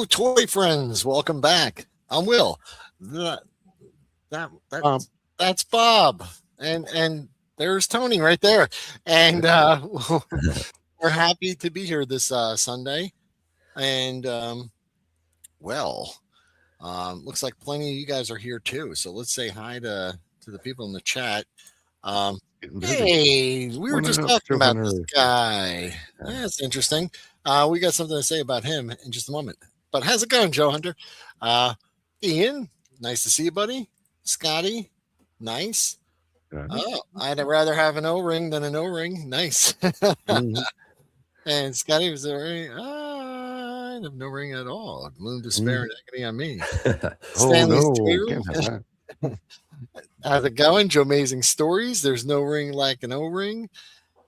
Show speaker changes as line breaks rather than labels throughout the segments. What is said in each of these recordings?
Hello, toy friends. Welcome back. I'm Will. That, that
Um,
that's Bob, and there's Tony right there. And we're happy to be here this Sunday. And well, looks like plenty of you guys are here too. So let's say hi to the people in the chat. Um,
Getting busy.
hey, we were
Morning
just
up,
talking
Joe
about this
Hunter.
guy.
Yeah.
That's interesting. We got something to say about him in just a moment. But how's it going, Joe Hunter? Uh, Ian, nice to see you, buddy. Scotty, nice.
Got
Oh, I'd rather have an O ring than an O ring. Nice.
Mhm,
And Scotty was there. I have no ring at all. Gloom, despair,
mhm.
and agony on me.
Oh
Stanley's
no,
too.
can't have that.
How's it going? Joe Amazing Stories. There's no ring like an O ring.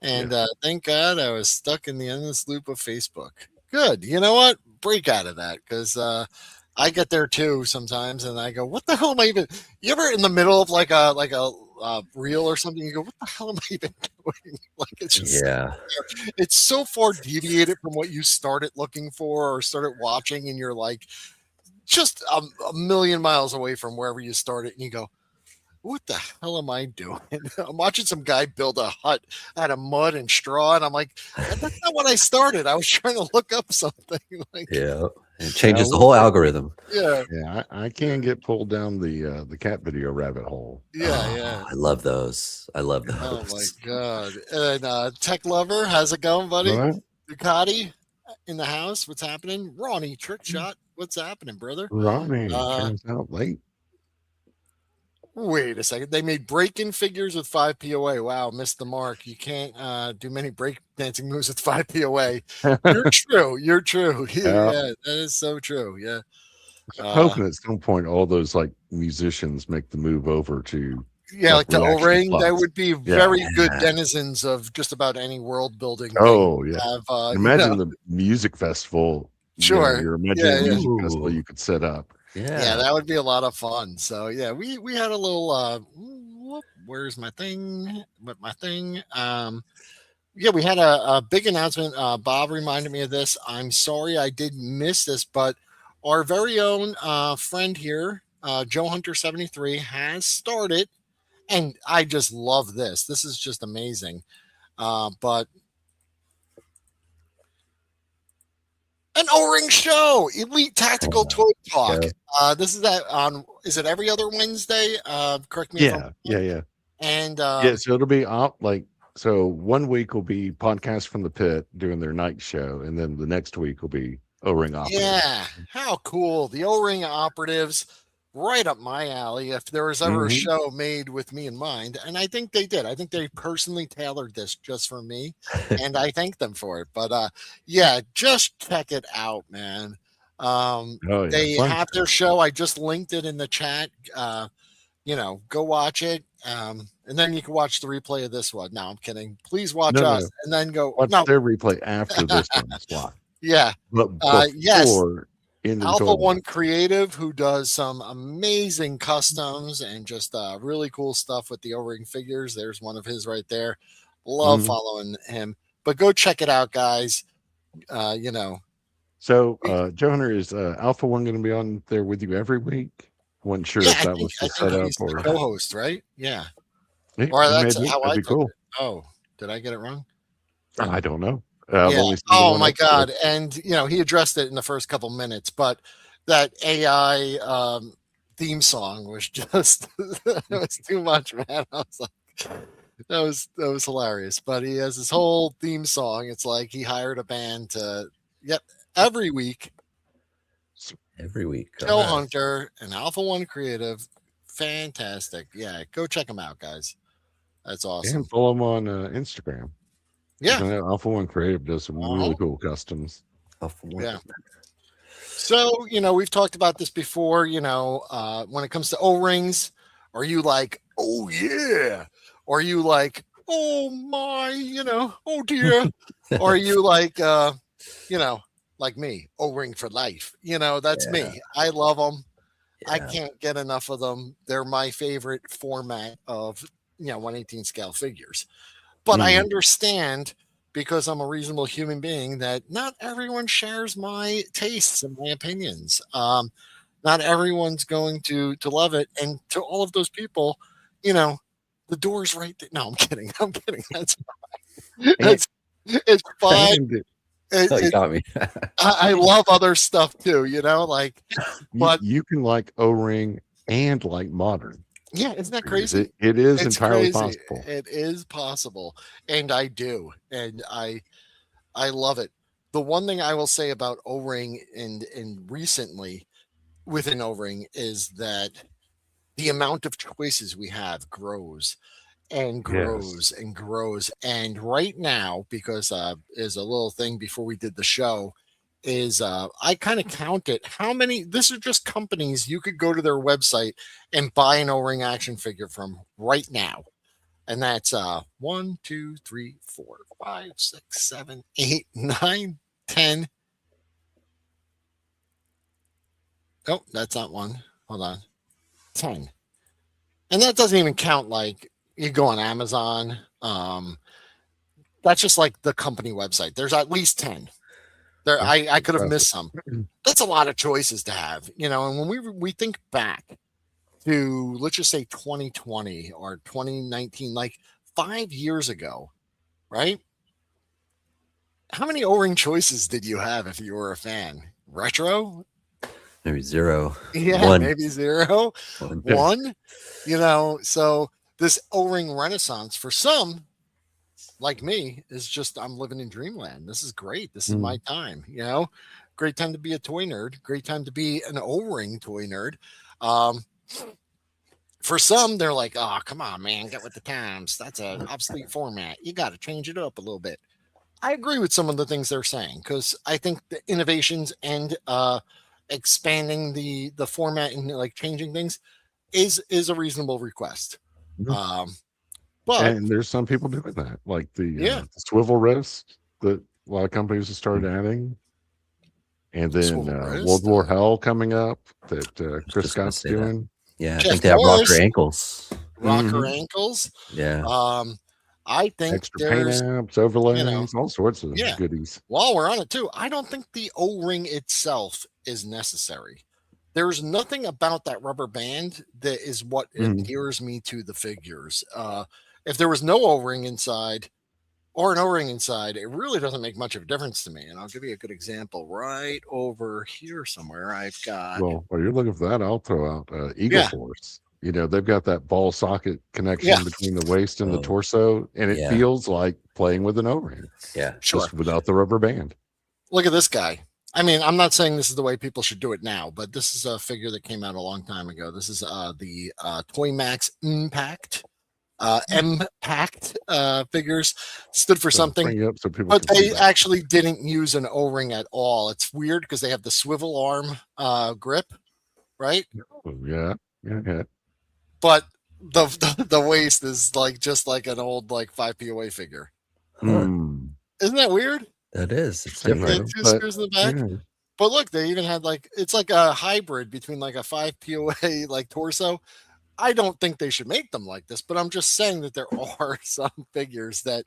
Yeah.
And thank God I was stuck in the endless loop of Facebook. Good. You know what? Break out of that because I get there too sometimes, and I go, "What the hell am I even?" You ever in the middle of like a reel or something? You go, "What the hell am I even doing?" Like
Yeah.
it's so far deviated from what you started looking for or started watching, and you're like just a million miles away from wherever you started, and you go, what the hell am I doing? I'm watching some guy build a hut out of mud and straw, and I'm like, that's not what I started. I was trying to look up something. Like,
Yeah. It
Yeah,
changes the whole algorithm.
yeah,
I can get pulled down the cat video rabbit hole.
yeah,
Oh,
yeah.
I love those. I love
Oh my
those.
god! And Tech Lover, how's it going, buddy?
Right?
Ducati in the house. What's happening? Ronnie Trick Shot. What's happening, brother?
Ronnie
Uh,
turns out late.
Wait a second. They made break-in figures with 5 POA. Wow, missed the mark. You can't do many break dancing moves with 5 POA. You're true. You're true.
Yeah.
Yeah, that is so true. Yeah.
I'm
Uh
hoping at some point all those like musicians make the move over to
yeah,
like
like the
reaction
O-ring, that
plots.
would be
Yeah.
very good
Yeah.
denizens of just about any world building thing.
Oh yeah.
Have
Imagine the music festival.
sure.
Your
Yeah,
imaginary
yeah.
music festival
Ooh.
you could set up.
Yeah,
Yeah.
that would be a lot of fun. So yeah, we had a little where's my thing? What my thing? Yeah, we had a big announcement. Bob reminded me of this. I'm sorry I did miss this, but our very own friend here, Joe Hunter 73, has started, and I just love this. This is just amazing. But an O-ring show, Elite Tactical Toy Talk.
Go.
This is that on. Is it every other Wednesday? Correct me if I'm
Yeah, yeah,
wrong.
yeah.
And
Yeah, so it'll be out like so one week will be podcast from the pit doing their night show, and then the next week will be O-ring operatives.
yeah, how cool. The O-ring operatives, right up my alley. If there was ever a
Mhm.
show made with me in mind, and I think they did. I think they personally tailored this just for me, and I thank them for it. But yeah, just check it out, man.
Oh yeah,
They
fun
have their
show.
show. I just linked it in the chat. Go watch it. And then you can watch the replay of this one. No, I'm kidding. Please watch
No,
us
no,
and then go.
watch
No,
their replay after this one's live,
yeah.
but
Yes,
before in the
Alpha
toy
One
box.
Creative, who does some amazing customs and just really cool stuff with the O-ring figures. There's one of his right there. Love
Mhm.
following him. But go check it out, guys. Uh, you know,
So, Joe Hunter, is Alpha One going to be on there with you every week? Wasn't sure
yeah,
if that was
I
the
think
setup
he's the
or
co-host, right? Yeah, or that's
maybe
how
that'd
I
be
took
cool.
it. Oh, did I get it wrong?
I don't know. I've
Yeah.
only seen the
Oh
one
my
episode.
God. And he addressed it in the first couple minutes, but that AI theme song was just it was too much, man. I was like, that was hilarious. But he has this whole theme song. It's like he hired a band to yep every week.
Every week. All
Joe
right.
Hunter and Alpha One Creative. Fantastic. Yeah, go check them out, guys. That's
And
awesome.
follow them on Instagram because
Yeah.
I know Alpha One Creative does some really
Uh-huh.
cool customs.
Oh, for one.
Yeah. So, we've talked about this before, when it comes to O-rings, are you like, oh yeah? Or are you like, oh my, oh dear? Or are you like, you know, like me, O-ring for life? That's
Yeah.
me. I love them. I
Yeah.
can't get enough of them. They're my favorite format of, 118 scale figures. But I
Mhm.
understand because I'm a reasonable human being that not everyone shares my tastes and my opinions. Not everyone's going to love it, and to all of those people, you know, the door's right there. No, I'm kidding. I'm kidding. That's
And,
it's it's fine.
and
Oh, you
It,
got me.
I love other stuff too, like, but
you can like O-ring and like modern
yeah, isn't that
figures.
crazy?
It is
It's
entirely
crazy.
possible.
It is possible, and I do, and I love it. The one thing I will say about O-ring and recently within O-ring is that the amount of choices we have grows and
Yes.
grows and grows. And right now, because is a little thing before we did the show, is I kind of counted how many. This are just companies you could go to their website and buy an O-ring action figure from right now. And that's 1, 2, 3, 4, 5, 6, 7, 8, 9, 10. Oh, that's not one. Hold on. 10. And that doesn't even count like you go on Amazon. That's just like the company website. There's at least 10. There,
Yeah,
I could have
impressive.
missed some. That's a lot of choices to have, And when we think back to, let's just say 2020 or 2019, like 5 years ago, right? How many O-ring choices did you have if you were a fan? Retro?
Maybe 0.
Yeah,
1.
maybe 0.
1.
1. So this O-ring renaissance for some, like me, is just I'm living in dreamland. This is great. This is my time. Great time to be a toy nerd. Great time to be an O-ring toy nerd. For some, they're like, "Oh, come on, man, get with the times. That's an obsolete format. You got to change it up a little bit." I agree with some of the things they're saying because I think the innovations and expanding the format and like changing things is a reasonable request.
Mhm.
But
And there's some people doing that, like
yeah,
the swivel wrist that a lot of companies have started adding. And then
swivel
World
wrist,
War Hell coming up that
I was
Chris
just going to
Scott's
say that.
doing.
Yeah, I
Jeff
think they have rocker
Morris,
ankles.
rocker
Mhm.
ankles.
Yeah.
I think
Extra paint
there's,
apps,
you know,
overlays, all sorts of
yeah.
goodies.
While we're on it too, I don't think the O-ring itself is necessary. There's nothing about that rubber band that is what
Mhm.
endears me to the figures. If there was no O-ring inside or an O-ring inside, it really doesn't make much of a difference to me. And I'll give you a good example right over here somewhere. I've got,
Well, while you're looking for that, I'll throw out Eagle
yeah,
Force. They've got that ball socket
yeah,
connection between the waist and the
Oh,
torso, and it
yeah.
feels like playing with an O-ring,
Yeah.
sure.
just without the rubber band.
Look at this guy. I mean, I'm not saying this is the way people should do it now, but this is a figure that came out a long time ago. This is the Toy Max Impact. Impact figures stood for
So
something,
bring it up so people
but
can see
they
that.
actually didn't use an O-ring at all. It's weird because they have the swivel arm grip, right?
Oh, yeah, yeah.
But the waist is like just like an old like 5 POA figure.
Huh.
Isn't that weird?
That is. It's
Same
The
different.
though,
two
but
screws in the back.
yeah,
But look, they even had like it's like a hybrid between like a 5 POA like torso. I don't think they should make them like this, but I'm just saying that there are some figures that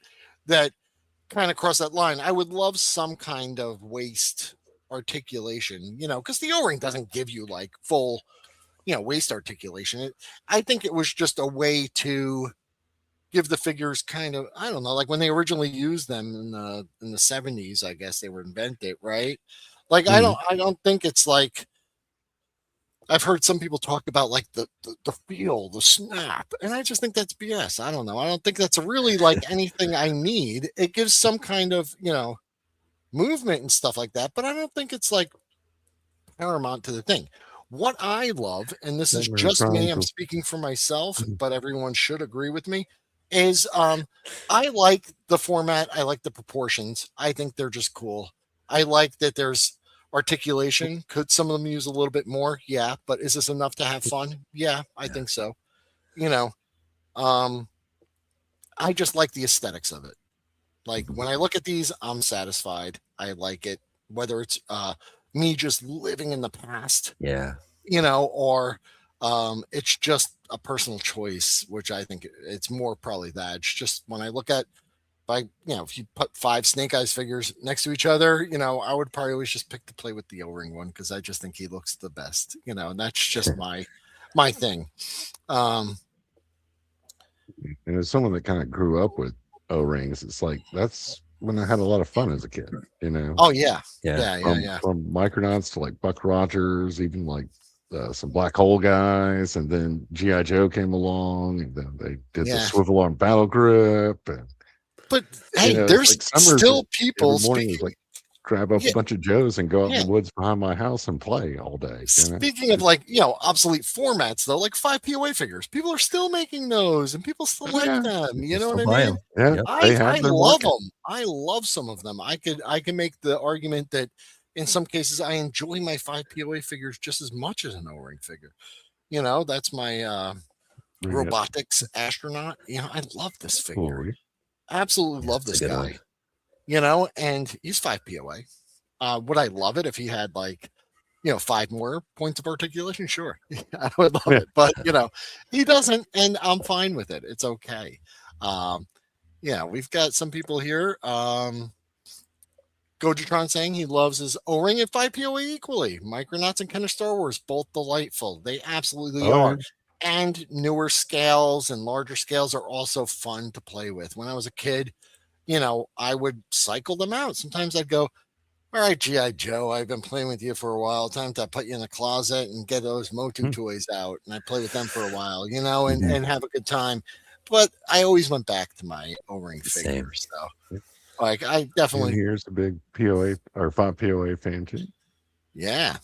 kind of cross that line. I would love some kind of waist articulation, because the O-ring doesn't give you like full, waist articulation. I think it was just a way to give the figures kind of, I don't know, like when they originally used them in the 70s, I guess they were invented, right? Like I
mhm.
don't think it's like I've heard some people talk about like the feel, the snap, and I just think that's BS. I don't know. I don't think that's really like anything I need. It gives some kind of movement and stuff like that, but I don't think it's like paramount to the thing. What I love, and this is
Then we're
just
trying
me, I'm
to.
speaking for myself,
Mhm.
but everyone should agree with me, is I like the format, I like the proportions. I think they're just cool. I like that there's articulation. Could some of them use a little bit more? Yeah, but is this enough to have fun? Yeah, I
Yeah.
think so. You know, um, I just like the aesthetics of it. Like
Mhm.
when I look at these, I'm satisfied. I like it. Whether it's me just living in the past,
Yeah.
or it's just a personal choice, which I think it's more probably that. It's just when I look at if you put 5 Snake Eyes figures next to each other, I would probably always just pick to play with the O-ring one because I just think he looks the best, and that's just my thing.
And as someone that kind of grew up with O-rings, it's like that's when I had a lot of fun as a kid.
Oh yeah,
Yeah.
From Micronauts to like Buck Rogers, even like some Black Hole guys, and then GI Joe came along, and then they did the swivel arm battle grip.
But hey,
it's
there's
like summers
still people
every morning. It was like grab up a bunch of Joes and go out in the woods behind my house and play all day.
Speaking of like, obsolete formats though, like 5 POA figures, people are still making those and people still like them. You know what I mean?
Yeah,
I love them. I love some of them. I can make the argument that in some cases I enjoy my 5 POA figures just as much as an O-ring figure. That's my robotics astronaut. I love this figure.
Cool.
Absolutely love this guy. And he's 5 POA. Would I love it if he had 5 more points of articulation? Sure. I would love it. But, he doesn't, and I'm fine with it. It's okay. We've got some people here. Gojatron saying he loves his O-ring and 5 POA equally. Micronauts and Ken of Star Wars, both delightful. They absolutely are. And newer scales and larger scales are also fun to play with. When I was a kid, I would cycle them out. Sometimes I'd go, all right, G.I. Joe, I've been playing with you for a while. Time to put you in the closet and get those Motu toys out. And I play with them for a while, and have a good time. But I always went back to my O-ring figures. So, I definitely.
Here's a big POA or 5 POA fan too.
Yeah.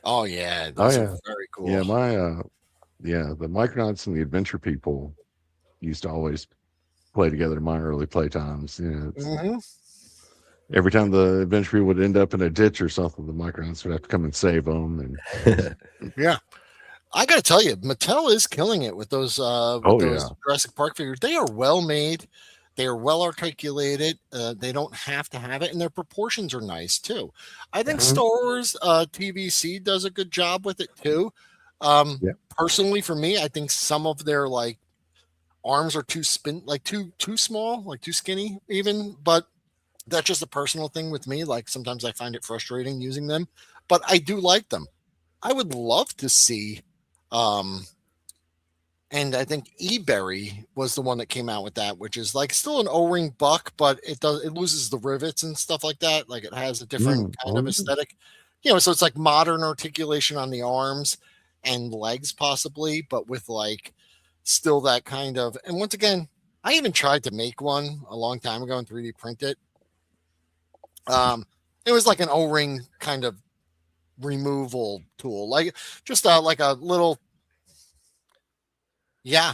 Oh, yeah. Those are very cool.
Yeah, the Micronauts and the Adventure People used to always play together in my early playtimes. Every time the Adventure People would end up in a ditch or something, the Micronauts would have to come and save them. And
yeah, I got to tell you, Mattel is killing it with those. Jurassic Park figures. They are well made. They are well articulated. They don't have to have it, and their proportions are nice too. I think Star Wars TVC does a good job with it too. Personally, for me, I think some of their arms are too small, too skinny, even. But that's just a personal thing with me. Sometimes I find it frustrating using them, but I do like them. I would love to see, and I think eBerry was the one that came out with that, which is still an O-ring buck, but it loses the rivets and stuff like that. It has a different kind of aesthetic, so it's modern articulation on the arms and legs possibly, but with still that kind of, and once again, I even tried to make one a long time ago and 3D print it. It was like an O-ring kind of removal tool, just a little. Yeah.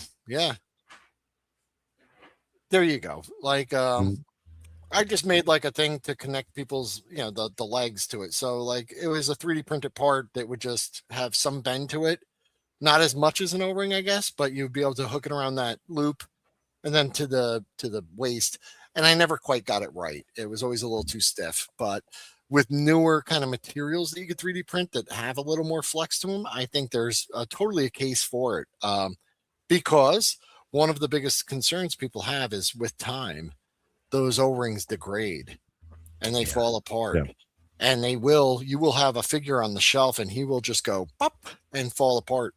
There you go. I just made a thing to connect people's, the legs to it. So it was a 3D printed part that would just have some bend to it. Not as much as an O-ring, I guess, but you'd be able to hook it around that loop and then to the waist. And I never quite got it right. It was always a little too stiff. But with newer kind of materials that you could 3D print that have a little more flex to them, I think there's totally a case for it. Because one of the biggest concerns people have is with time, those O-rings degrade and they fall apart. Yeah. And you will have a figure on the shelf and he will just go pop and fall apart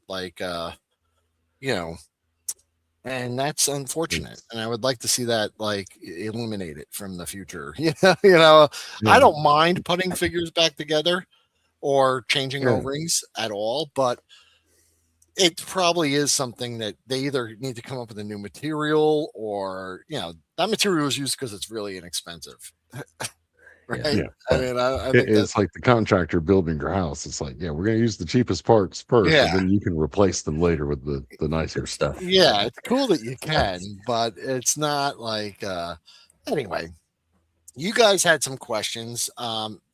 and that's unfortunate. And I would like to see that eliminate it from the future. I don't mind putting figures back together or changing O-rings at all, but it probably is something that they either need to come up with a new material or, that material is used because it's really inexpensive. Right.
Yeah.
I mean, I think
it's like the contractor building your house. It's we're going to use the cheapest parts first, and then you can replace them later with the nicer stuff.
Yeah, it's cool that you can, but it's not anyway. You guys had some questions.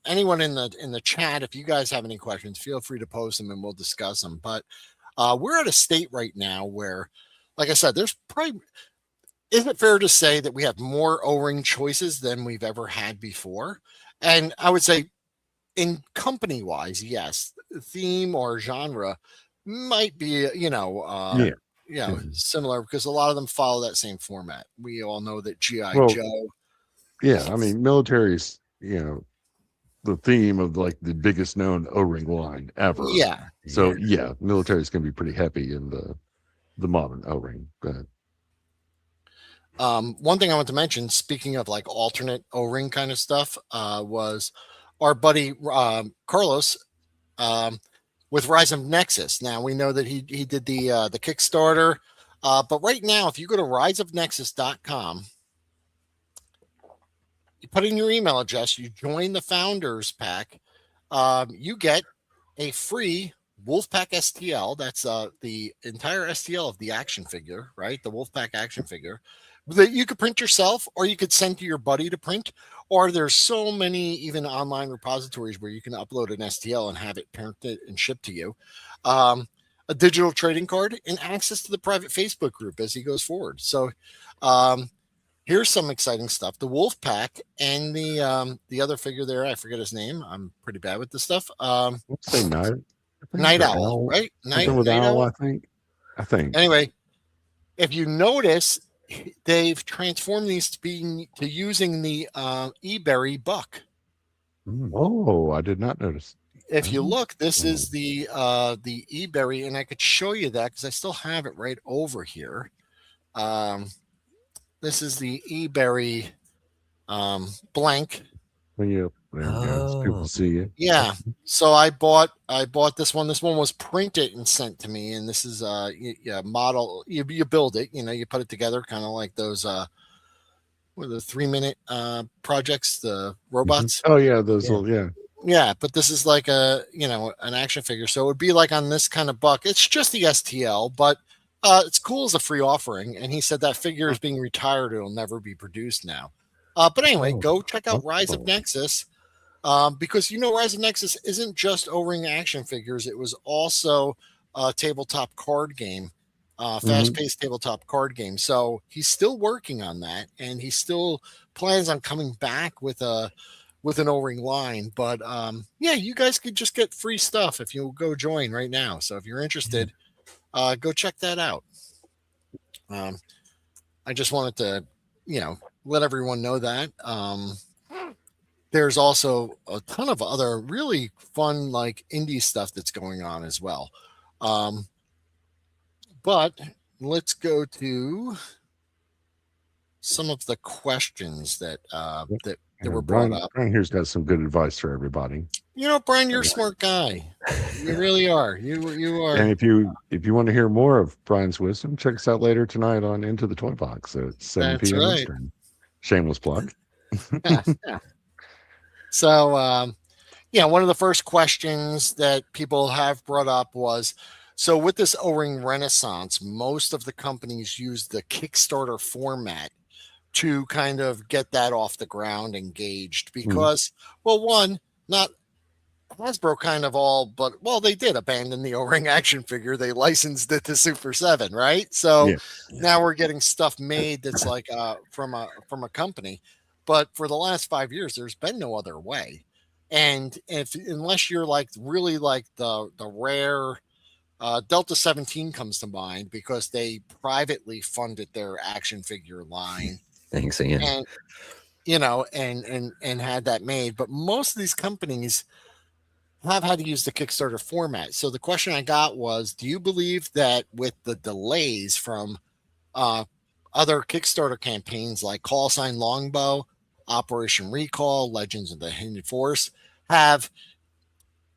Anyone in the chat, if you guys have any questions, feel free to post them and we'll discuss them. But we're at a state right now where, like I said, there's probably. Is it fair to say that we have more O-ring choices than we've ever had before? And I would say in company-wise, yes, theme or genre might be, similar because a lot of them follow that same format. We all know that GI
Well,
Joe.
yeah, I mean, military's the theme of like the biggest known O-ring line ever.
Yeah.
So military's gonna be pretty heavy in the modern O-ring. Go ahead.
One thing I want to mention, speaking of like alternate O-ring kind of stuff, was our buddy Carlos with Rise of Nexus. Now we know that he did the Kickstarter, but right now, if you go to riseofnexus.com, you put in your email address, you join the Founders Pack, you get a free Wolfpack STL. That's the entire STL of the action figure, right? The Wolfpack action figure that you could print yourself, or you could send to your buddy to print. Or there's so many even online repositories where you can upload an STL and have it printed and shipped to you. A digital trading card and access to the private Facebook group as he goes forward. So here's some exciting stuff. The Wolf Pack and the other figure there, I forget his name. I'm pretty bad with this stuff.
Let's say
Night Owl, right?
Something with
Night
Owl,
Owl.
I think.
Anyway, if you notice, they've transformed these to using the eBerry buck.
Oh, I did not notice.
If you look, this is the eBerry, and I could show you that because I still have it right over here. This is the eBerry blank.
There we go. People see it.
Yeah. So I bought this one. This one was printed and sent to me, and this is model. You build it. You put it together, kind of like those what are the 3-minute projects, the robots.
Oh yeah, those little
Yeah, but this is like an action figure. So it would be like on this kind of buck. It's just the STL, but it's cool as a free offering. And he said that figure is being retired. It'll never be produced now. But anyway, go check out Rise of Nexus because Rise of Nexus isn't just O-ring action figures. It was also a tabletop card game, fast-paced tabletop card game. So he's still working on that, and he still plans on coming back with an O-ring line. But you guys could just get free stuff if you go join right now. So if you're interested, go check that out. I just wanted to, let everyone know that. There's also a ton of other really fun, like indie stuff that's going on as well. But let's go to some of the questions that were brought up.
Brian here's got some good advice for everybody.
Brian, you're a smart guy. You really are. You are.
And if you want to hear more of Brian's wisdom, check us out later tonight on Into the Toy Box at 7 p.m. Eastern. Shameless plug.
Yeah. So, one of the first questions that people have brought up was, so with this O-ring renaissance, most of the companies use the Kickstarter format to kind of get that off the ground engaged because, well, one, not Hasbro kind of they did abandon the O-ring action figure. They licensed it to Super 7, right? So now we're getting stuff made that's like from a company. But for the last 5 years, there's been no other way. And unless you're like really like the rare Delta 17 comes to mind because they privately funded their action figure line.
Thanks again.
And and had that made. But most of these companies have had to use the Kickstarter format. So the question I got was, do you believe that with the delays from other Kickstarter campaigns like Call Sign Longbow, Operation Recall, Legends of the Hidden Force have,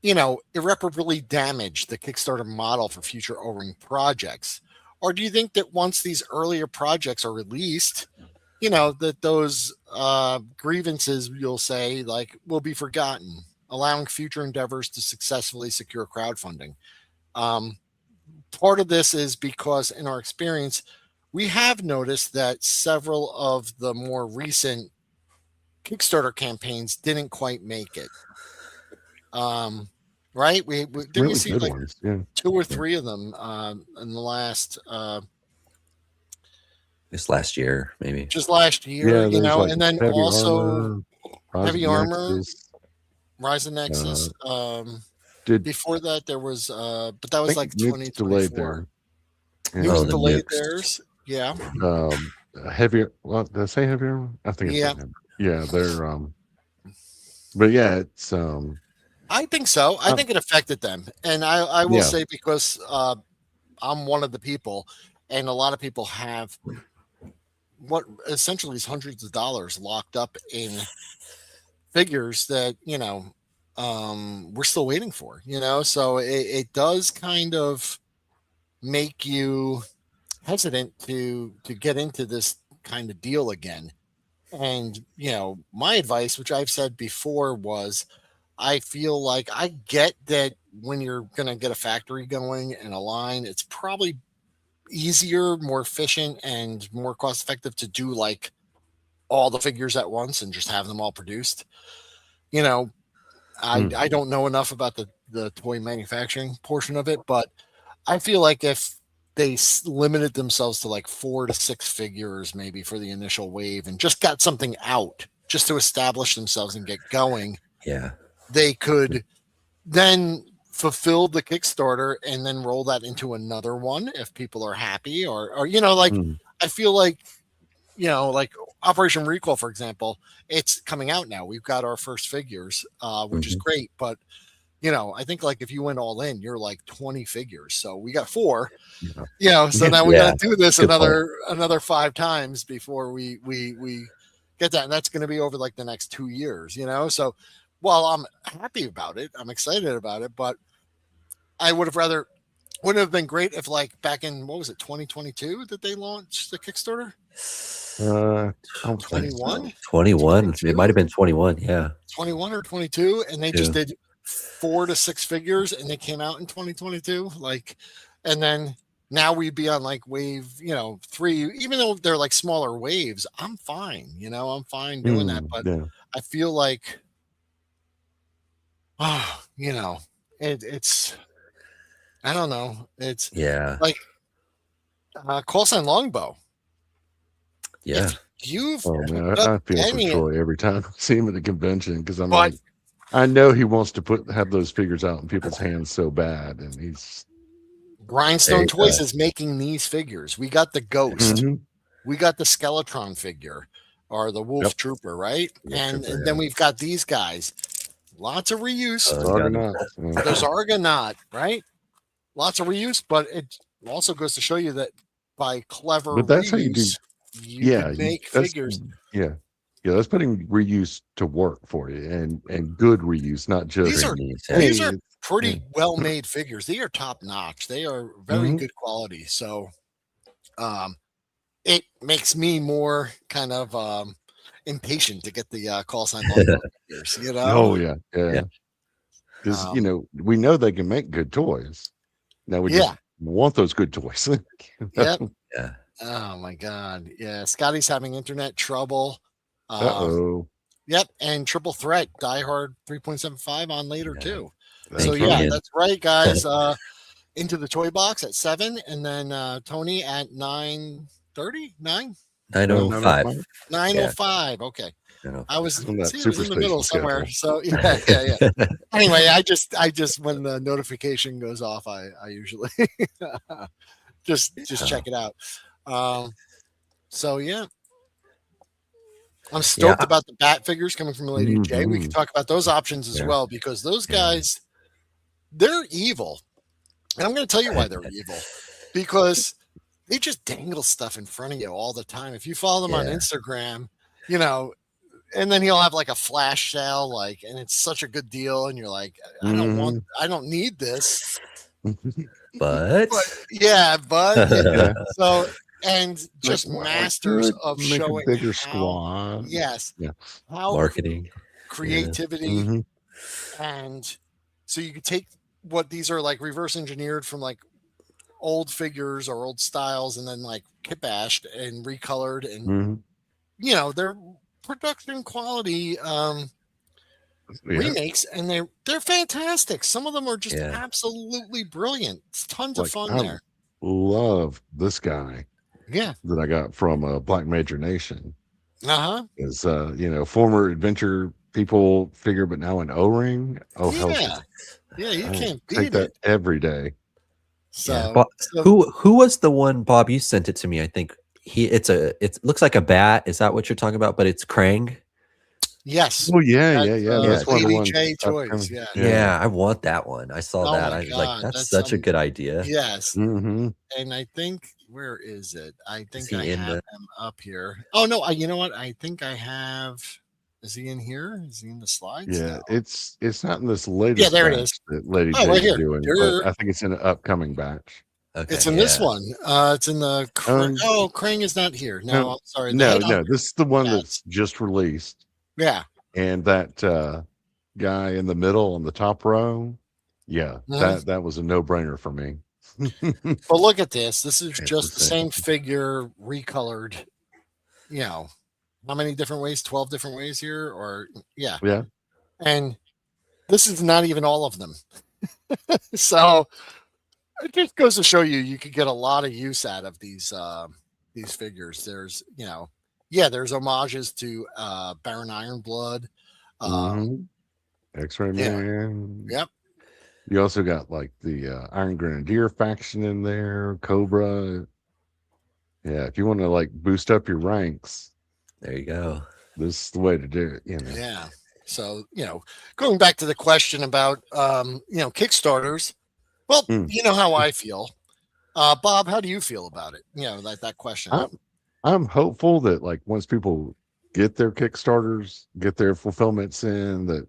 irreparably damaged the Kickstarter model for future O-ring projects? Or do you think that once these earlier projects are released, that those grievances, you'll say, like, will be forgotten, allowing future endeavors to successfully secure crowdfunding? Part of this is because in our experience, we have noticed that several of the more recent Kickstarter campaigns didn't quite make it. Right? We didn't
really
see like
ones.
2 or 3 of them in the last
This last year, maybe.
just last year,
like
and then
Heavy
also
Armor,
Heavy Armor,
Nexus.
Rise of Nexus.
Did
Before that there was but that was like
Nick's delayed
2024. Nukes
the
delayed
nukes.
theirs. Yeah.
Heavier. Well, did I say heavier? I think
Yeah.
it's heavier. Yeah, they're but yeah, it's
I think so. I
uh,
think it affected them. And I will
yeah.
say, because I'm one of the people, and a lot of people have what essentially is hundreds of dollars locked up in figures that, we're still waiting for, so it does kind of make you hesitant to get into this kind of deal again. And my advice, which I've said before, was I feel like I get that when you're going to get a factory going and a line, it's probably easier, more efficient, and more cost effective to do like all the figures at once and just have them all produced. You know, I don't know enough about the toy manufacturing portion of it, but I feel like if they limited themselves to like 4 to 6 figures maybe for the initial wave and just got something out just to establish themselves and get going,
Yeah.
they could then fulfill the Kickstarter and then roll that into another one if people are happy, or like I feel like like Operation Recall, for example, it's coming out now. We've got our first figures, which is great, but I think like if you went all in, you're like 20 figures. So we got 4, so now we got to do this
Good point.
another 5 times before we get that. And that's going to be over like the next 2 years, so while I'm happy about it, I'm excited about it, but I wouldn't have been great if like back in, what was it, 2022 that they launched the Kickstarter? 21?
21. It might have been 21. Yeah.
21 or 22. And they just did 4 to 6 figures and they came out in 2022. Like, and then now we'd be on like wave, 3, even though they're like smaller waves. I'm fine. I'm fine doing that. But I feel like, it's, I don't know. It's like call sign Longbow.
Yeah.
If you've
I feel for Troy every time I see him at a convention, because I'm like, I know he wants to have those figures out in people's hands so bad, and he's
Grindstone Toys is making these figures. We got the Ghost, we got the Skeletron figure, or the Wolf Trooper, right? And then we've got these guys. Lots of reuse. There's Argonaut, right? Lots of reuse, but it also goes to show you that by clever
but that's
reuse,
how you do.
You can make figures.
Yeah, that's putting reuse to work for you, and good reuse, not just
these are pretty well made figures. They are top notch. They are very good quality. So, it makes me more kind of impatient to get the call sign Longbow figures.
Oh yeah. Because we know they can make good toys. Now we just want those good toys.
Yep. Yeah. Oh my God. Yeah. Scotty's having internet trouble. Yep. And Triple Threat, Diehard 3.75 on later too. So that's right, guys. Into the toy box at 7, and then Tony at 9:30,
9:05.
9:05. Okay. I was in the middle somewhere.
Schedule.
So yeah. Anyway, I just when the notification goes off, I usually just check it out. So yeah, I'm stoked about the bat figures coming from Lady J. We can talk about those options as well, because those guys, they're evil, and I'm going to tell you why they're evil, because they just dangle stuff in front of you all the time. If you follow them on Instagram, and then he'll have like a flash sale, and it's such a good deal, and you're like, I don't need this,
but
so, and just masters of showing
bigger squad.
How
marketing,
creativity, and so you could take what these are like reverse engineered from like old figures or old styles, and then like kitbashed and recolored, and they're production quality remakes, and they're fantastic. Some of them are just absolutely brilliant. It's tons of fun there.
Love this guy
that
I got from Black Major Nation. Is former adventure people figure, but now an O-ring. You can't beat
take
that every day.
Yeah.
So,
Who was the one, Bob? You sent it to me. I think it looks like a bat. Is that what you're talking about? But it's Krang.
yes,
Oh yeah, yeah,
that's
yeah. That's one of the ones
ADJ Toys.
upcoming.
Yeah.
Yeah.
Yeah, I want that one. I saw
Oh
that.
my
I was like,
God,
that's
that's
such a good idea.
yes.
Mm-hmm.
And I think where is it? I
Is
think I
he in
have
the?
him up here. Oh no, you know what? I think I have. Is he in here? Is he in the slides? No.
Yeah, it's not in this
Yeah,
latest
there it is.
batch that Lady
Oh, right
J's
here.
doing, but I think it's in an upcoming batch.
It's
Okay,
in this
yeah.
one. It's in the.
Um,
Oh, Krang is not here. No,
no,
I'm sorry. The
no,
head.
no. This is the one
Yes.
that's just released,
Yeah.
and that guy in the middle on the top row. Yeah,
Mhm.
that was a no brainer for me.
But look at this. This is
It's
just the
insane.
same figure recolored. You know, how many different ways? 12 different ways here, or yeah.
Yeah,
And this is not even all of them. So it just goes to show you could get a lot of use out of these figures. There's there's homages to Baron Ironblood.
mm-hmm. X-Ray
Yeah.
Man.
Yep.
You also got like the Iron Grenadier faction in there, Cobra. Yeah, if you want to like boost up your ranks,
There you go.
this is the way to do it.
Yeah. So, going back to the question about Kickstarters, well, you know how I feel. Bob, how do you feel about it? That question.
I'm hopeful that like once people get their Kickstarters, get their fulfillments in, that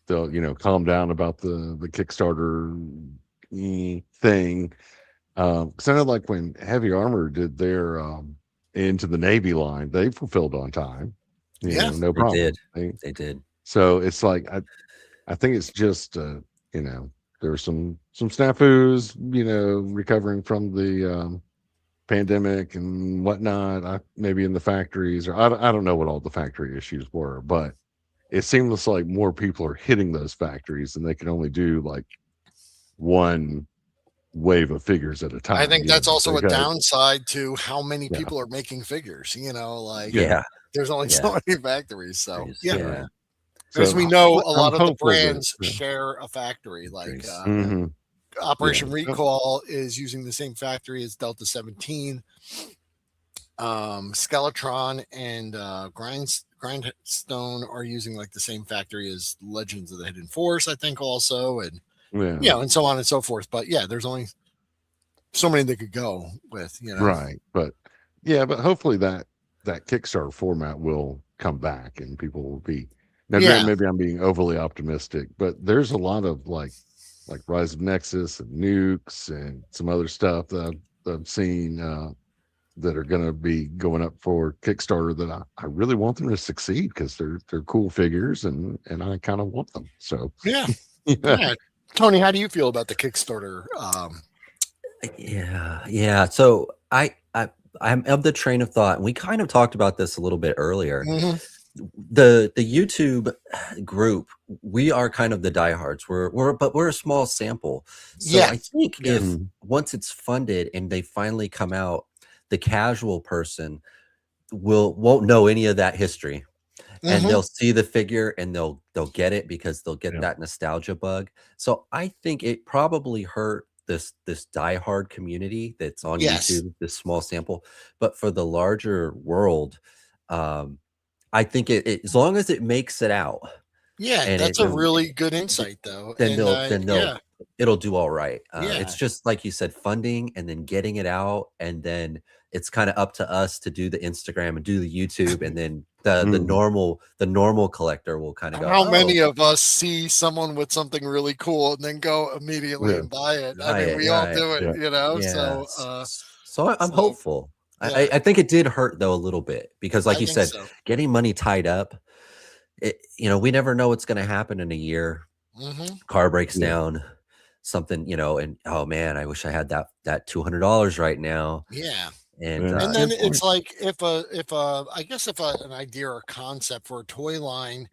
they'll calm down about the Kickstarter thing. Because I know like when Heavy Armor did their Into the Navy line, they fulfilled on time.
Yeah,
No
They
problem.
did. They did.
So it's like I think it's just there's some snafus, recovering from the pandemic and whatnot. Maybe in the factories, or I don't know what all the factory issues were, but it seems like more people are hitting those factories and they can only do like one wave of figures at a time.
I think that's also a
got
downside to how many people are making figures.
Yeah.
There's only so
Yeah.
many factories. So
Factories,
yeah.
yeah.
As we know, a lot of the
hopeful that-
brands share a factory. Like
Mhm.
Operation
Yeah.
Recall is using the same factory as Delta 17. Skeletron and Grindstone are using like the same factory as Legends of the Hidden Force, I think, also, and
Yeah.
and so on and so forth. But yeah, there's only so many they could go with.
Right. But hopefully that Kickstarter format will come back and people will be now.
Yeah.
Granted, maybe I'm being overly optimistic, but there's a lot of like Rise of Nexus and Nukes and some other stuff that I've seen that are going to be going up for Kickstarter that I really want them to succeed because they're cool figures and I kind of want them. So
Yeah. Tony, how do you feel about the Kickstarter?
Yeah. So I'm of the train of thought, and we kind of talked about this a little bit earlier.
Mhm.
The YouTube group, we are kind of the diehards. We're a small sample. So I think if once it's funded and they finally come out, the casual person won't know any of that history. And they'll see the figure and they'll get it because they'll get that nostalgia bug. So I think it probably hurt this diehard community that's on YouTube, this small sample. But for the larger world, I think it as long as it makes it out.
Yeah, that's a really good insight, though.
Then it'll do all right. It's just like you said, funding and then getting it out, and then it's kind of up to us to do the Instagram and do the YouTube, and then the normal collector will kind of go.
How many of us see someone with something really cool and then go immediately and buy it? I mean, we all do it,
Yeah.
So
I'm hopeful. I think it did hurt though a little bit because, like you said, getting money tied up. We never know what's going to happen in a year. Car breaks down, something, and oh man, I wish I had that $200 right now.
Yeah.
And
then it's like if an idea or concept for a toy line,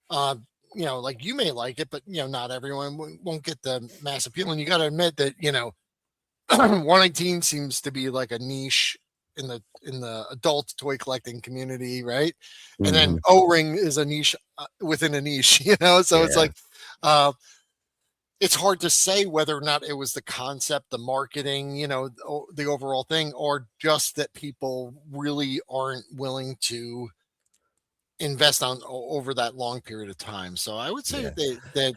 like you may like it, but not everyone won't get the mass appeal. And you got to admit that 119 seems to be like a niche in the adult toy collecting community, right? And then O-Ring is a niche within a niche, so it's like it's hard to say whether or not it was the concept, the marketing, the overall thing, or just that people really aren't willing to invest on over that long period of time. So I would say that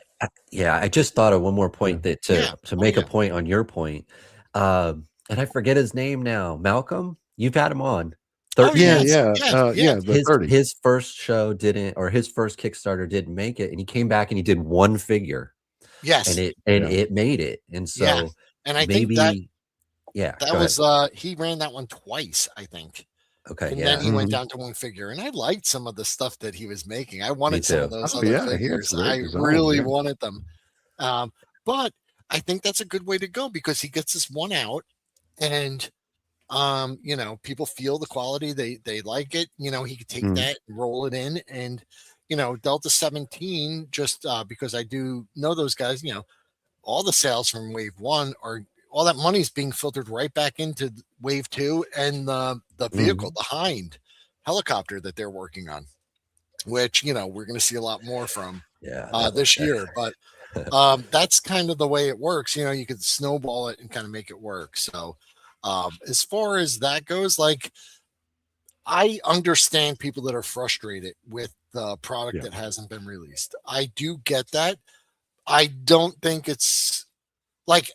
yeah, I just thought of one more point that to make a point on your point. And I forget his name now. Malcolm, you've had him on.
13.
The
30.
His first show didn't, or his first Kickstarter didn't make it, and he came back and he did one figure.
Yes.
And it made it. And so
and I
maybe
think that was
ahead.
He ran that one twice, I think.
Okay.
And then he went down to one figure, and I liked some of the stuff that he was making. I wanted some of those other figures. I really wanted them. But I think that's a good way to go, because he gets this one out, and people feel the quality, they like it. He could take that and roll it in, and Delta 17, just because I do know those guys, all the sales from wave 1 are, all that money is being filtered right back into wave 2 and the vehicle, the Hind helicopter that they're working on, which we're going to see a lot more from this year. But that's kind of the way it works. You could snowball it and kind of make it work. So as far as that goes, like, I understand people that are frustrated with the product that hasn't been released. I do get that. I don't think it's like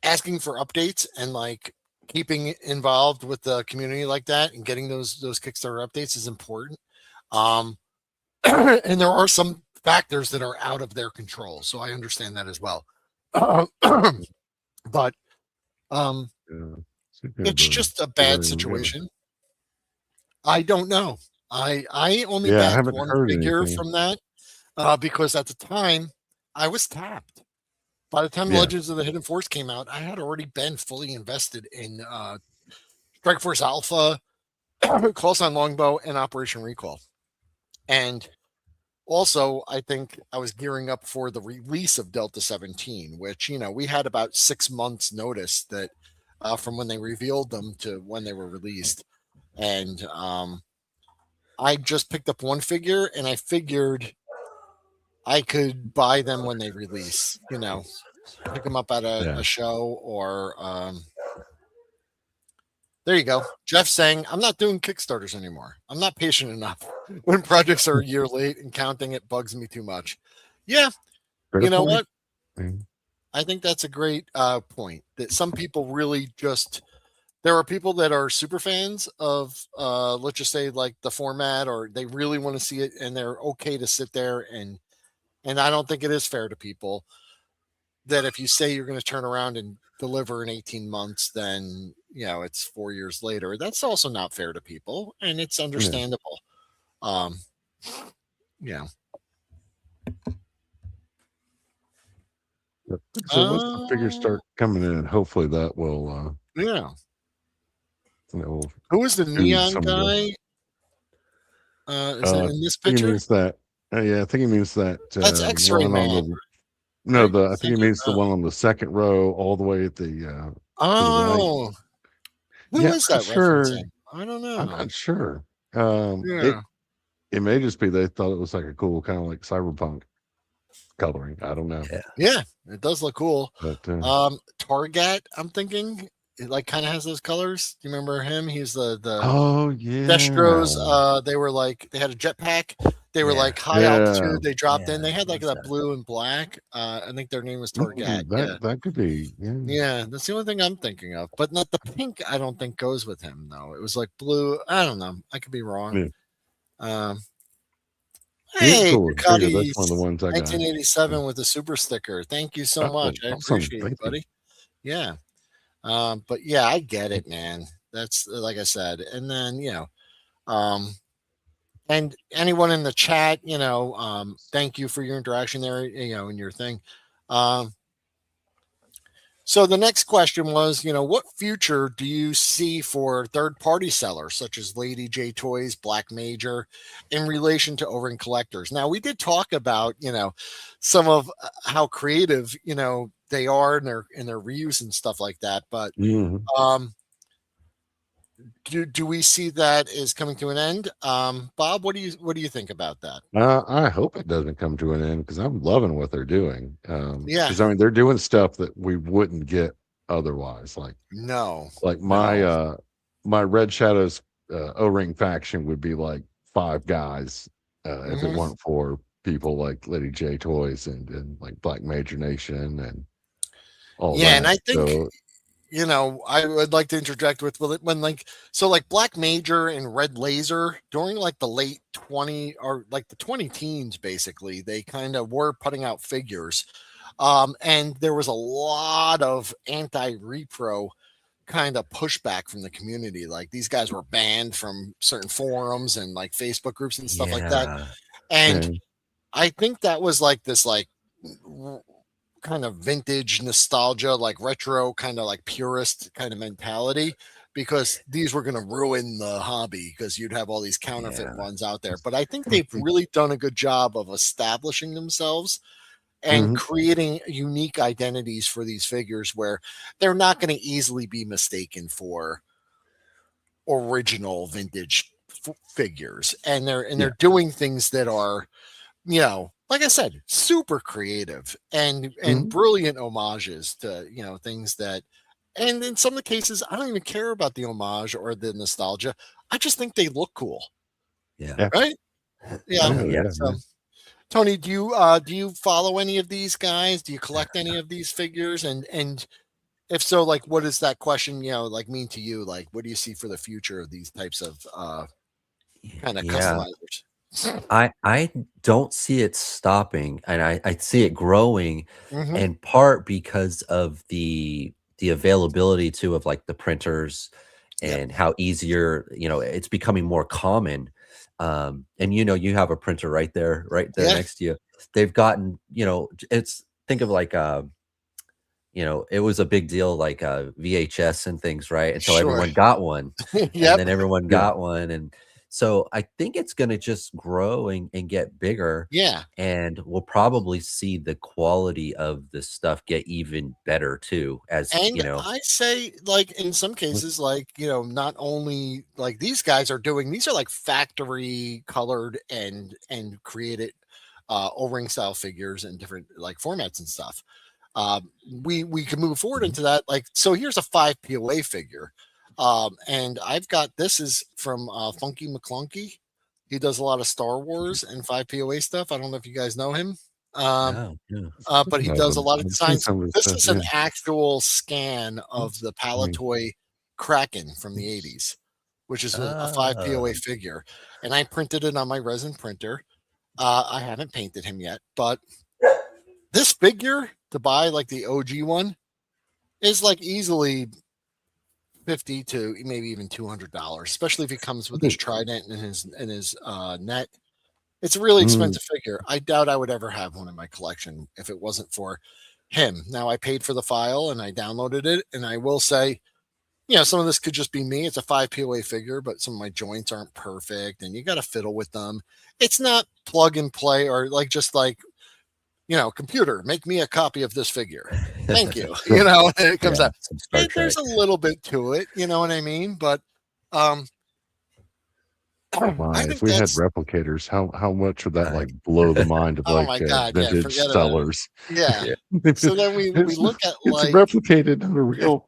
asking for updates and like keeping involved with the community like that and getting those Kickstarter updates is important. And there are some factors that are out of their control, so I understand that as well. But it's just a bad situation. I don't know. I only backed one figure from that because at the time I was tapped. By the time Legends of the Hidden Force came out, I had already been fully invested in Strike Force Alpha, Call Sign Longbow, and Operation Recall. And also, I think I was gearing up for the release of Delta 17, which, we had about 6 months notice that from when they revealed them to when they were released. And I just picked up one figure, and I figured I could buy them when they release, pick them up at a show or there you go. Jeff saying, I'm not doing Kickstarters anymore. I'm not patient enough. When projects are a year late and counting it bugs me too much. Yeah. You know what? I think that's a great point, that some people really just, there are people that are super fans of, let's just say, like the format, or they really want to see it and they're okay to sit there. And I don't think it is fair to people that if you say you're going to turn around and deliver in 18 months, then, it's 4 years later. That's also not fair to people, and it's understandable. Yeah.
So once the figures start coming in, hopefully that will
who is the neon guy? Is it in this picture?
He means that. Yeah, I think he means that.
That's X-Ray Man.
No, I think he means the one on the second row, all the way at the. To the right.
Who is that referencing? I don't know.
I'm not sure. It may just be they thought it was like a cool kind of like cyberpunk coloring. I don't know.
Yeah, it does look cool.
But
Targat, I'm thinking, it like kind of has those colors. Do you remember him? He's the Destros. They were like, they had a jetpack. They were like high altitude. They dropped in. They had like that blue and black. I think their name was Targat.
That could be.
Yeah, that's the only thing I'm thinking of. But not the pink. I don't think goes with him though. It was like blue. I don't know. I could be wrong. Hey,
cool. That's one of the ones I got.
1987 with a super sticker. Thank you so much. I appreciate it, buddy. Yeah. But yeah, I get it, man. That's like I said. And then, and anyone in the chat, thank you for your interaction there, in your thing. So the next question was, what future do you see for third-party sellers such as Lady J Toys, Black Major, in relation to over-end collectors? Now, we did talk about, some of how creative, they are in their reuse and stuff like that. But do we see that is coming to an end? Bob, what do you think about that?
I hope it doesn't come to an end because I'm loving what they're doing.
Yeah.
Because I mean, they're doing stuff that we wouldn't get otherwise.
No.
My Red Shadows O-ring faction would be like 5 guys if it weren't for people like Lady J Toys and like Black Major Nation and all
Yeah,
that.
and I think
So,
I would like to interject with when like Black Major and Red Laser during like the late 20 or like the 20 teens, basically, they kind of were putting out figures. And there was a lot of anti-repro kind of pushback from the community. Like these guys were banned from certain forums and like Facebook groups and stuff like that.
Yeah.
And
yeah.
I think that was like this kind of vintage nostalgia, like retro, kind of like purist kind of mentality, because these were going to ruin the hobby because you'd have all these counterfeit ones out there. But I think they've really done a good job of establishing themselves and creating unique identities for these figures where they're not going to easily be mistaken for original vintage figures. And they're doing things that are, like I said, super creative and brilliant homages to, things that, and in some of the cases, I don't even care about the homage or the nostalgia. I just think they look cool.
Yeah.
Right. Yeah.
Yeah.
So, Tony, do you follow any of these guys? Do you collect any of these figures? And if so, like, what does that question, like mean to you? Like, what do you see for the future of these types of kind of
Yeah.
customizers?
I don't see it stopping, and I see it growing,
Mm-hmm.
in part because of the availability too of like the printers
Yep.
and how easier, it's becoming more common. And you have a printer right there
Yeah.
next to you. They've gotten, it's think of like it was a big deal like VHS and things, right? Until
Sure.
everyone got one. And
Yep.
then everyone got one. And so I think it's gonna just grow and get bigger.
Yeah.
And we'll probably see the quality of the stuff get even better too, as
And I say, like, in some cases, like, not only like these guys are doing, these are like factory colored and created O-ring style figures in different like formats and stuff. We can move forward into that. Like, so here's a 5 POA figure. And I've got, this is from Funky McClunky. He does a lot of Star Wars and 5 POA stuff. I don't know if you guys know him.
no,
But he does a lot of
I've seen
designs.
some of his
This
stuff,
is an actual scan of the Palatoy Kraken from the 80s, which is a 5 POA figure. And I printed it on my resin printer. I haven't painted him yet, but this figure to buy, like the OG one, is like easily $50 to maybe even $200, especially if he comes with his trident and his net. It's a really expensive figure. I doubt I would ever have one in my collection if it wasn't for him. Now, I paid for the file and I downloaded it, and I will say, some of this could just be me. It's a 5 POA figure, but some of my joints aren't perfect, and you got to fiddle with them. It's not plug and play or like just like, computer, make me a copy of this figure. Thank you. It comes out. There's a little bit to it, you know what I mean? But
if we had replicators, how much would that like blow the mind of like vintage sellers?
Yeah. So then we look at
it's
like
replicated on a real.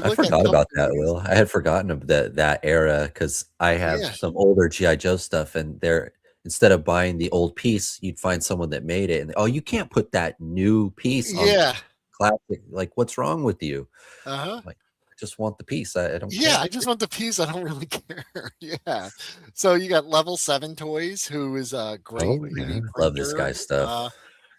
I forgot about that, Will. I had forgotten of that era because I have some older GI Joe stuff, and they're, instead of buying the old piece, you'd find someone that made it, and you can't put that new piece on classic. Like, what's wrong with you? Like, I just want the piece. I don't.
Yeah,
care.
I just want the piece. I don't really care. Yeah. So you got Level 7 Toys, who is a great 3D printer.
Love this guy's stuff.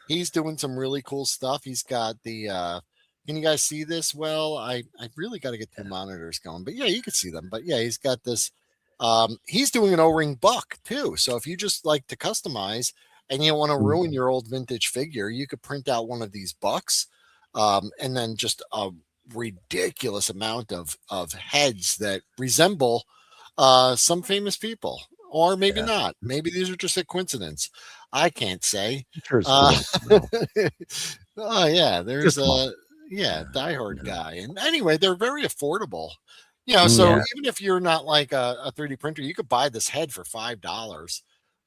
He's doing some really cool stuff. He's got the. Can you guys see this? Well, I really got to get the monitors going, but yeah, you can see them. But yeah, he's got this. He's doing an O-ring buck too. So if you just like to customize and you don't want to ruin your old vintage figure, you could print out one of these bucks, and then just a ridiculous amount of heads that resemble some famous people, or maybe not. Maybe these are just a coincidence. I can't say. Oh yeah, there's a Diehard guy, and anyway, they're very affordable. So
Yeah.
even if you're not like a 3D printer, you could buy this head for $5,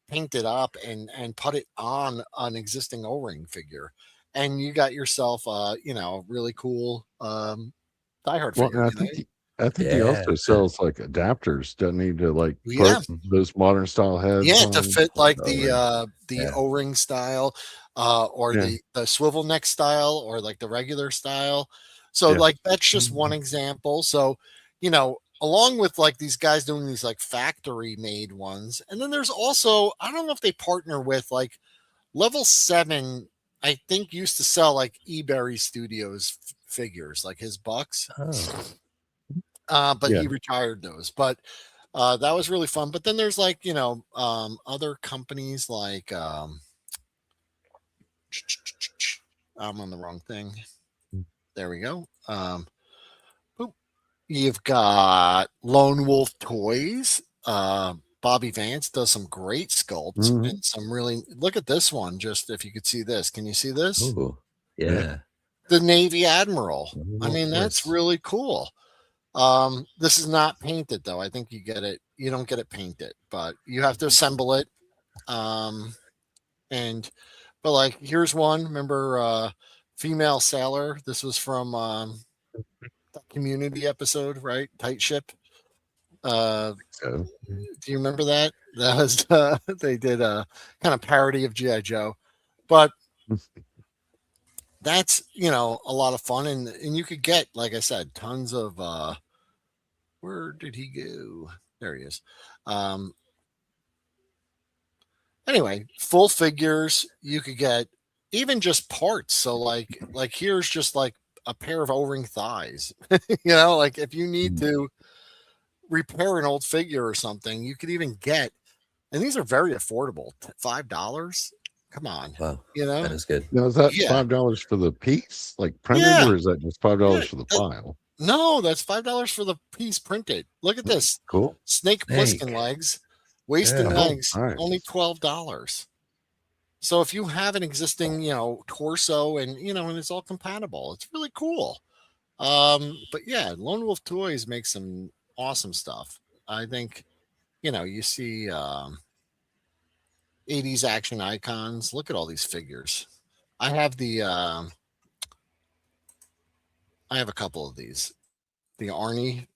paint it up, and put it on an existing O-ring figure, and you got yourself really cool diehard
Well,
figure.
and I think he
Yeah.
also sells like adapters. Doesn't he to like
Yeah,
put those modern style heads
yeah, to
on?
fit like
O-ring.
the
Yeah.
O-ring style, or
Yeah,
the swivel neck style, or like the regular style. So
yeah.
like that's just one example. So along with like these guys doing these like factory made ones, and then there's also, I don't know if they partner with like Level 7. I think used to sell like eBerry Studios figures, like his bucks.
Oh.
But
Yeah.
he retired those. But that was really fun. But then there's like other companies like I'm on the wrong thing. There we go. Boop. You've got Lone Wolf Toys. Bobby Vance does some great sculpts
Hmm.
and some really, look at this one. Just if you could see this, can you see this?
Ooh.
Yeah.
Yeah.
The Navy Admiral. I
Of
mean, that's
course.
really cool. This is not painted though. I think you don't get it painted, but you have to assemble it. Um, and but like here's one. Remember female sailor? This was from that community episode, right? Tight ship.
So
Do you remember that? That was they did a kind of parody of GI Joe, but that's a lot of fun, and you could get, like I said, tons of where did he go? There he is. Um, anyway, full figures you could get, even just parts. So like here's just like a pair of O-ring thighs. Like if you need to repair an old figure or something, you could even get, and these are very affordable, $5. Come on,
Wow. That is good.
now is that
yeah,
$5 for the piece, like printed,
yeah,
or is that just $5
yeah.
for the file?
No, that's $5 for the piece printed. Look at this
Cool.
snake Plissken
Snake.
legs, waist and
Yeah.
Oh,
legs, only
nice.
$12. So if you have an existing, torso and it's all compatible, it's really cool. But yeah, Lone Wolf Toys makes some awesome stuff. I think, you see 80s action icons. Look at all these figures. I have I have a couple of these. The Arnie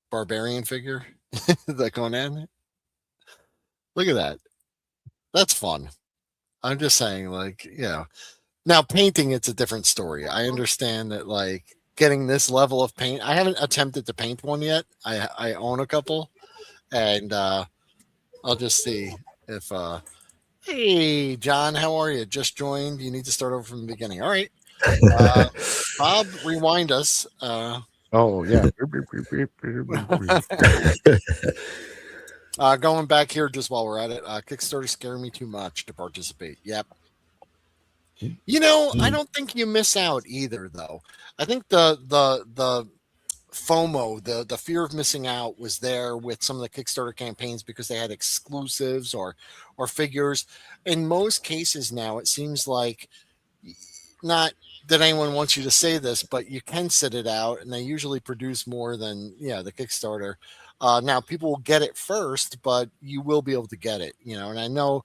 barbarian figure that going in. Look at that. That's fun. I'm just saying, like, now painting, it's a different story. I understand that, like, getting this level of paint. I haven't attempted to paint one yet. I own a couple, and I'll just see if. Hey, John, how are you? Just joined. You need to start over from the beginning. All right, uh, Bob, rewind us.
Oh yeah.
Going back here just while we're at it. Kickstarter scare me too much to participate. Yep. I don't think you miss out either, though. I think the FOMO, the fear of missing out, was there with some of the Kickstarter campaigns because they had exclusives or figures. In most cases now, it seems like, not that anyone wants you to say this, but you can sit it out, and they usually produce more than the Kickstarter. Now people will get it first, but you will be able to get it. And I know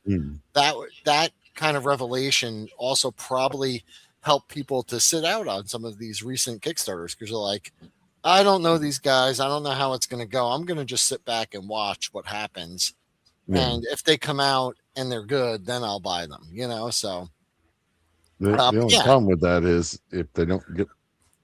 that kind of revelation also probably helped people to sit out on some of these recent Kickstarters, because they're like, I don't know these guys. I don't know how it's going to go. I'm going to just sit back and watch what happens.
Yeah.
And if they come out and they're good, then I'll buy them, So,
The only
yeah,
problem with that is if they don't get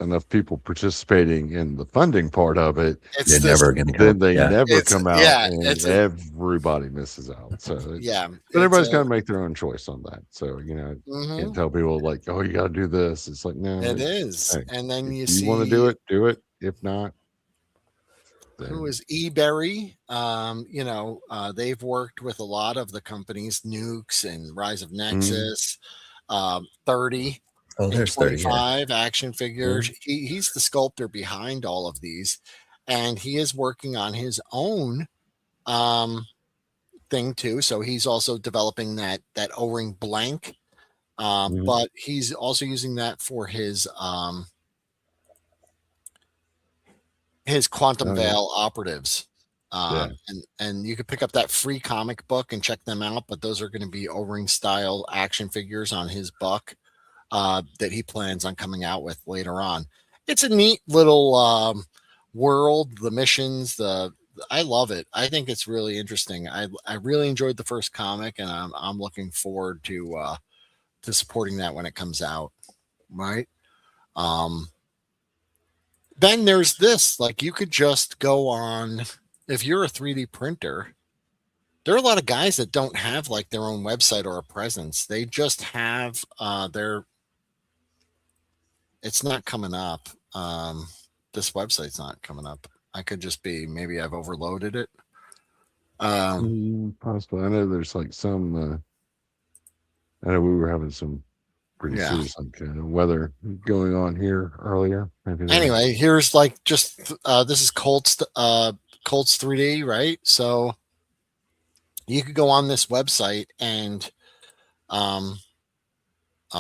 enough people participating in the funding part of it,
it's
You're
this,
never gonna go.
then they
Yeah.
never come out,
yeah,
and everybody misses out. So
yeah,
but
it's
everybody's
a,
got to make their own choice on that. So can't
mhm,
tell people like, oh, you got to do this. It's like, no,
it is.
hey,
And then
if
you
you want to do
see,
it, do it. If not,
who
then
is eBerry. They've worked with a lot of the companies, Nukes and Rise of
mm,
Nexus, 30
Oh,
and
there's 30. Yeah.
25 action figures.
Mhm.
He's the sculptor behind all of these, and he is working on his own um, thing too. So he's also developing that O-ring blank,
mm,
but he's also using that for his Quantum
Oh, yeah.
Veil Operatives.
Yeah.
And you could pick up that free comic book and check them out, but those are going to be O-ring style action figures on his buck that he plans on coming out with later on. It's a neat little world, the missions, I love it. I think it's really interesting. I really enjoyed the first comic, and I'm looking forward to supporting that when it comes out. Right. Um, then there's this, like you could just go on, if you're a 3D printer, there are a lot of guys that don't have like their own website or a presence. They just have it's not coming up. This website's not coming up. I could just be, maybe I've overloaded it.
Possibly. I know there's like some I know we were having some pretty serious like weather going on here earlier.
Anyway, here's like just this is Colts 3D, right? So you could go on this website and I'll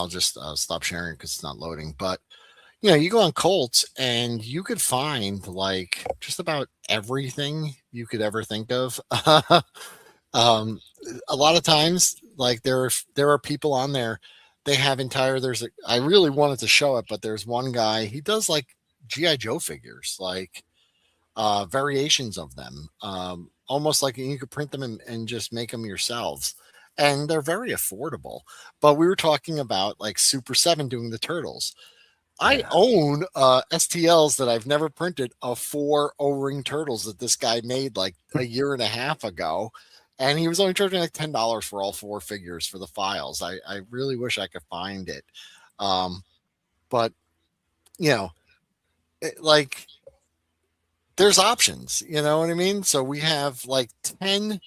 just stop sharing because it's not loading. But you go on Colts and you could find like just about everything you could ever think of. A lot of times, like there are people on there. They have I really wanted to show it, but there's one guy. He does like GI Joe figures, like variations of them, almost like you could print them and just make them yourselves. And they're very affordable. But we were talking about like Super 7 doing the turtles. I own STLs that I've never printed of 4 O-ring turtles that this guy made like a year and a half ago. And he was only charging like $10 for all 4 figures for the files. I really wish I could find it. But, like there's options, you know what I mean? So we have like 10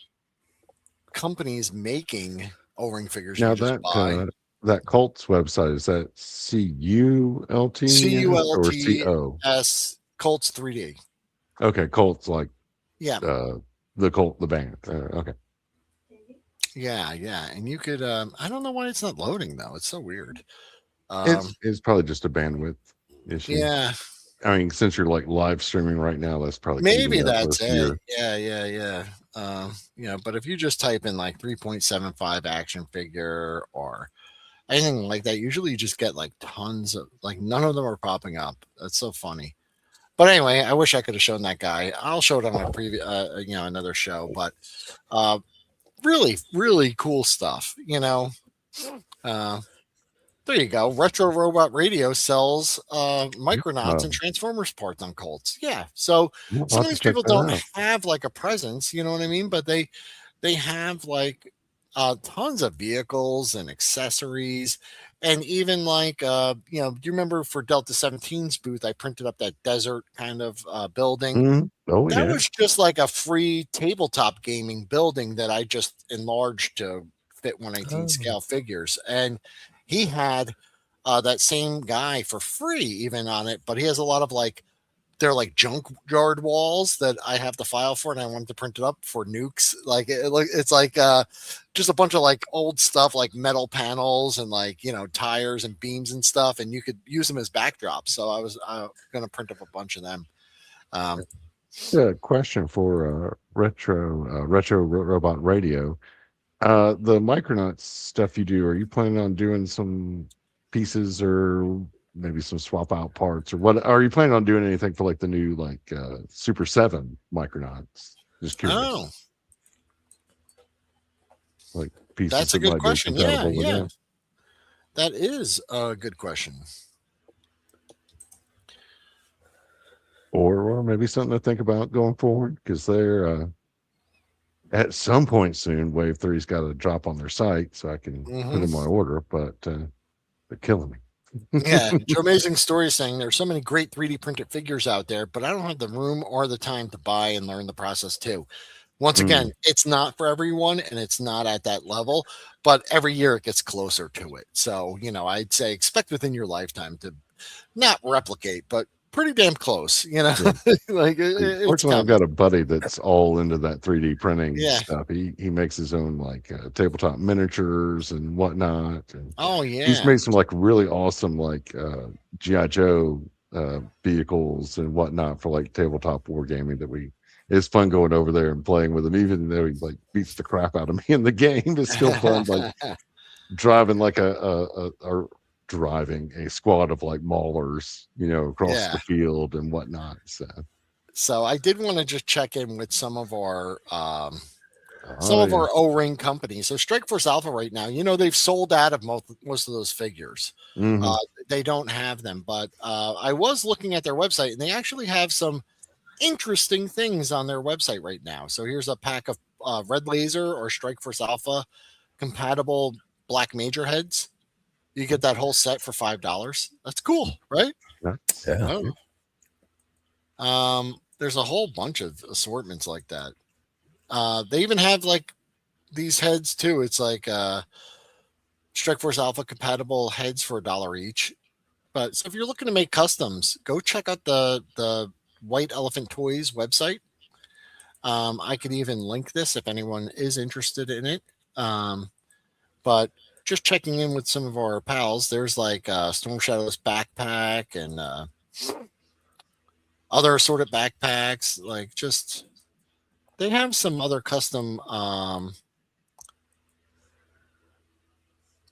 companies making O-ring figures.
Now that Colts website, is that CULT or CO?
Colts 3D.
Okay, Colts like
the
Colt, the band. Okay.
Yeah, and you could. I don't know why it's not loading though. It's so weird.
It's probably just a bandwidth issue.
Yeah.
I mean, since you're like live streaming right now, that's probably
maybe that's it. Yeah. But if you just type in like 3.75 action figure or anything like that, usually you just get like tons of, like none of them are popping up. That's so funny. But anyway, I wish I could have shown that guy. I'll show it on a previous, another show. But really, really cool stuff. There you go. Retro Robot Radio sells Micronauts and Transformers parts on Colts. Yeah. So some of these people don't have like a presence, you know what I mean? But they have like tons of vehicles and accessories. And even like, do you remember for Delta 17's booth, I printed up that desert kind of building.
That
was just like a free tabletop gaming building that I just enlarged to fit 1/18 scale figures. And he had that same guy for free even on it, but he has a lot of like, they're like junkyard walls that I have the file for, and I wanted to print it up for nukes. Like it's like just a bunch of like old stuff, like metal panels and like tires and beams and stuff, and you could use them as backdrops. So I was going to print up a bunch of them.
Question for retro robot radio. The Micronauts stuff you do, are you planning on doing some pieces or maybe some swap out parts, or what? Are you planning on doing anything for like the new like Super 7 Micronauts? Just curious. Like pieces.
That's a good question. Yeah. That is a good question.
Or maybe something to think about going forward, because they're at some point soon, Wave 3's got to drop on their site so I can put in my order, but they're killing me.
Yeah, Joe Amazing Story is saying there's so many great 3D printed figures out there, but I don't have the room or the time to buy and learn the process too. Once again, it's not for everyone and it's not at that level, but every year it gets closer to it. So, I'd say expect within your lifetime to not replicate, but pretty damn close,
Yeah.
Like
fortunately, I've got a buddy that's all into that 3D printing stuff. He makes his own like tabletop miniatures and whatnot. And he's made some like really awesome like GI Joe vehicles and whatnot for like tabletop wargaming it's fun going over there and playing with him, even though he like beats the crap out of me in the game. It's still fun, like driving like driving a squad of like maulers, across the field and whatnot.
So I did want to just check in with some of our O-ring companies. So Strike Force Alpha right now, they've sold out of most of those figures.
Mm-hmm.
They don't have them, but I was looking at their website, and they actually have some interesting things on their website right now. So here's a pack of Red Laser or Strike Force Alpha compatible Black Major heads. You get that whole set for $5. That's cool, right?
Yeah.
There's a whole bunch of assortments like that. They even have like these heads too. It's like Strike Force Alpha compatible heads for $1 each. But so if you're looking to make customs, go check out the White Elephant Toys website. I could even link this if anyone is interested in it. But just checking in with some of our pals, there's like Storm Shadow's backpack and other assorted backpacks. Like just they have some other custom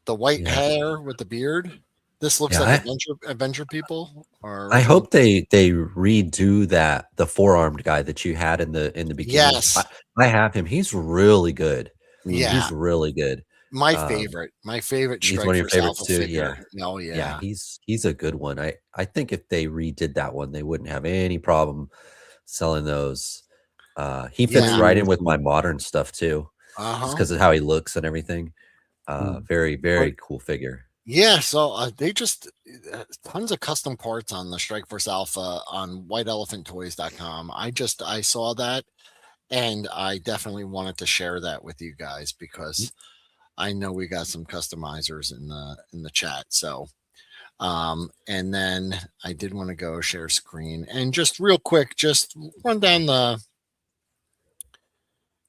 the white hair with the beard. This looks like adventure people.
I hope they redo the four-armed guy that you had in the beginning.
Yes,
I have him. He's really good.
Yeah,
he's really good.
My favorite.
He's one of your favorites too.
Figure.
Yeah.
Oh yeah.
Yeah. He's a good one. I think if they redid that one, they wouldn't have any problem selling those. He fits right in with my modern stuff too, just because of how he looks and everything. Very, very cool figure.
Yeah, so they just tons of custom parts on the Strike Force Alpha on whiteelephanttoys.com. I saw that, and I definitely wanted to share that with you guys because I know we got some customizers in the chat. So and then I did want to go share screen and just real quick, just run down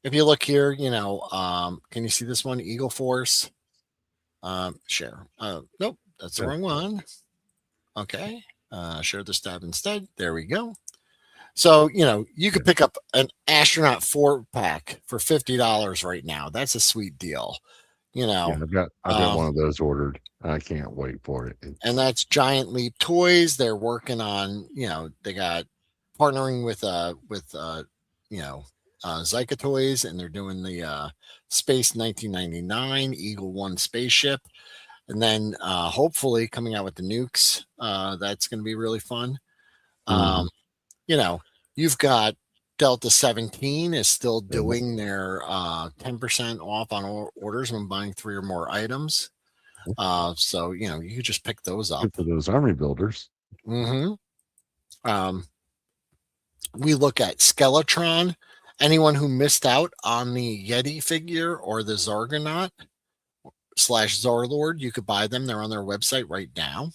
if you look here, can you see this one, Eagle Force? Share. Nope, that's the wrong one. Okay. Share this tab instead. There we go. So, you could pick up an Astronaut 4-pack for $50 right now. That's a sweet deal.
I've got one of those ordered. I can't wait for it.
And that's Giant Leap Toys. They're working on, they got partnering with Zyka Toys, and they're doing the Space 1999 Eagle 1 spaceship, and then hopefully coming out with the nukes. That's going to be really fun. You've got Delta 17 is still doing their 10% off on orders when buying 3 or more items. So you could just pick those up.
Good for those army builders.
We look at Skeletron. Anyone who missed out on the Yeti figure or the Zargonaut / Zarlord, you could buy them. They're on their website right now.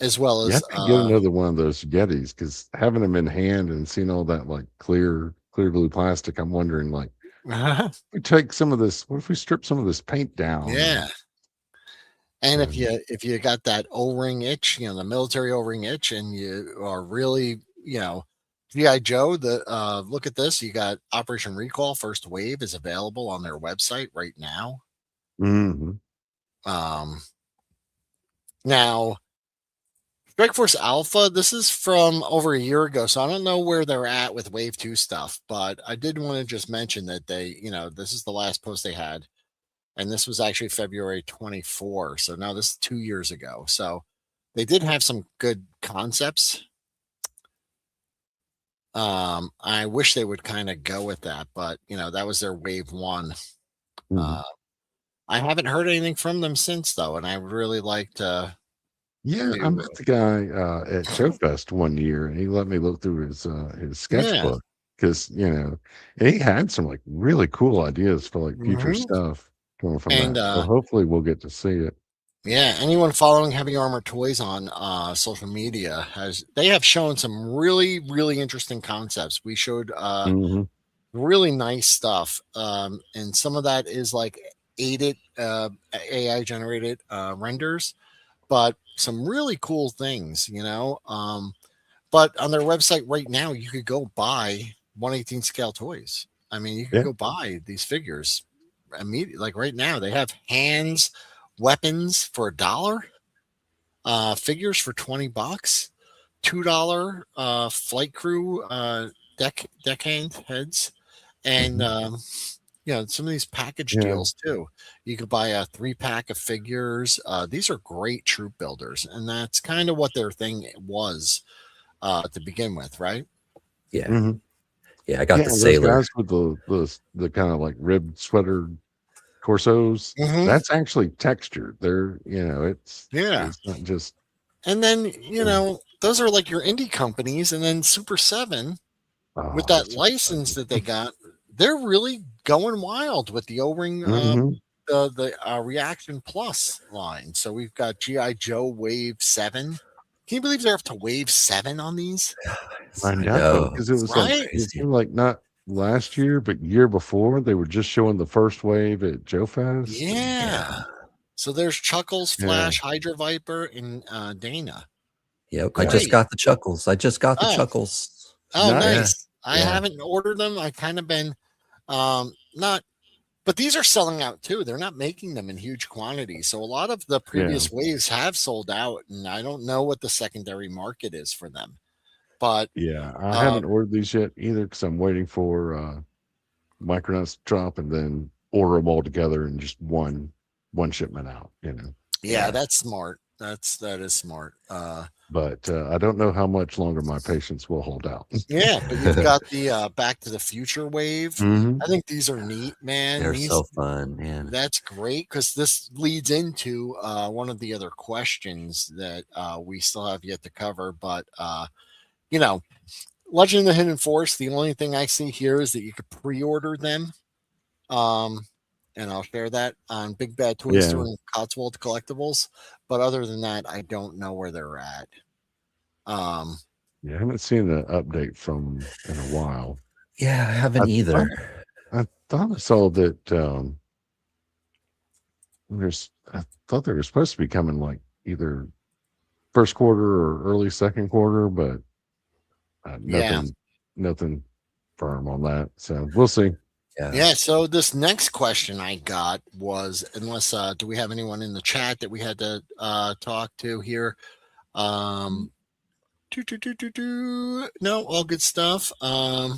As well as
you have to get another one of those Yetis, because having them in hand and seeing all that like clear blue plastic, I'm wondering like, we take some of this. What if we strip some of this paint down?
Yeah. And if you got that O-ring itch, the military O-ring itch, and you are really, G.I. Joe, look at this. You got Operation Recall First Wave is available on their website right now. Now, Strike Force Alpha, this is from over a year ago, so I don't know where they're at with Wave 2 stuff, but I did want to just mention that they, this is the last post they had, and this was actually February 24. So now this is 2 years ago. So they did have some good concepts. I wish they would kind of go with that, but that was their Wave 1. I haven't heard anything from them since, though, and I would really like to.
Yeah, I met the guy at Showfest one year, and he let me look through his sketchbook because and he had some like really cool ideas for like future stuff coming from that. So hopefully we'll get to see it.
Yeah, anyone following Heavy Armor Toys on social media they have shown some really, really interesting concepts. We showed really nice stuff, and some of that is like aided AI generated renders. but some really cool things, you know. But on their website right now, you could go buy 1/18 scale toys. I mean, you could go buy these figures immediately. Like right now, they have hands, weapons for $1, figures for $20, $2 flight crew deckhand heads, and you know, some of these package deals too. You could buy a 3-pack of figures. These are great troop builders, and that's kind of what their thing was to begin with, right?
Yeah. Yeah, I got the
those
sailor.
guys with the kind of like ribbed sweater corsos. That's actually textured. They're, you know, it's not just.
And then, you know, those are like your indie companies, and then Super 7 with that license that they got, they're really going wild with the O-ring, the Reaction Plus line. So we've got GI Joe Wave 7. Can you believe they're up to Wave 7 on these?
I know, because it was like, it seemed like not last year, but year before, they were just showing the first wave at Joe Fest.
Yeah. So there's Chuckles, Flash, Hydra Viper, and Dana.
Yep. I just got the Chuckles. Chuckles.
Oh, nice. I haven't ordered them. I kind of been not, but these are selling out too. They're not making them in huge quantities. So a lot of the previous waves have sold out, and I don't know what the secondary market is for them. But
I haven't ordered these yet either, because I'm waiting for Micronauts to drop and then order them all together and just one shipment out, you know.
Yeah, that's smart. That is smart.
But I don't know how much longer my patience will hold out.
Yeah, but you've got the Back to the Future wave. I think these are neat, man.
They're so fun, man.
That's great, because this leads into one of the other questions that we still have yet to cover. But you know, Legend of the Hidden Force, the only thing I see here is that you could pre-order them. And I'll share that on Big Bad Toy Store and Cotswold Collectibles. But other than that, I don't know where they're at.
I haven't seen an update from in a while.
Yeah, I haven't either.
I thought I saw that I thought they were supposed to be coming like either first quarter or early second quarter, but nothing firm on that. So we'll see.
Yeah. So this next question I got was, unless do we have anyone in the chat that we had to talk to here? No, all good stuff. Oh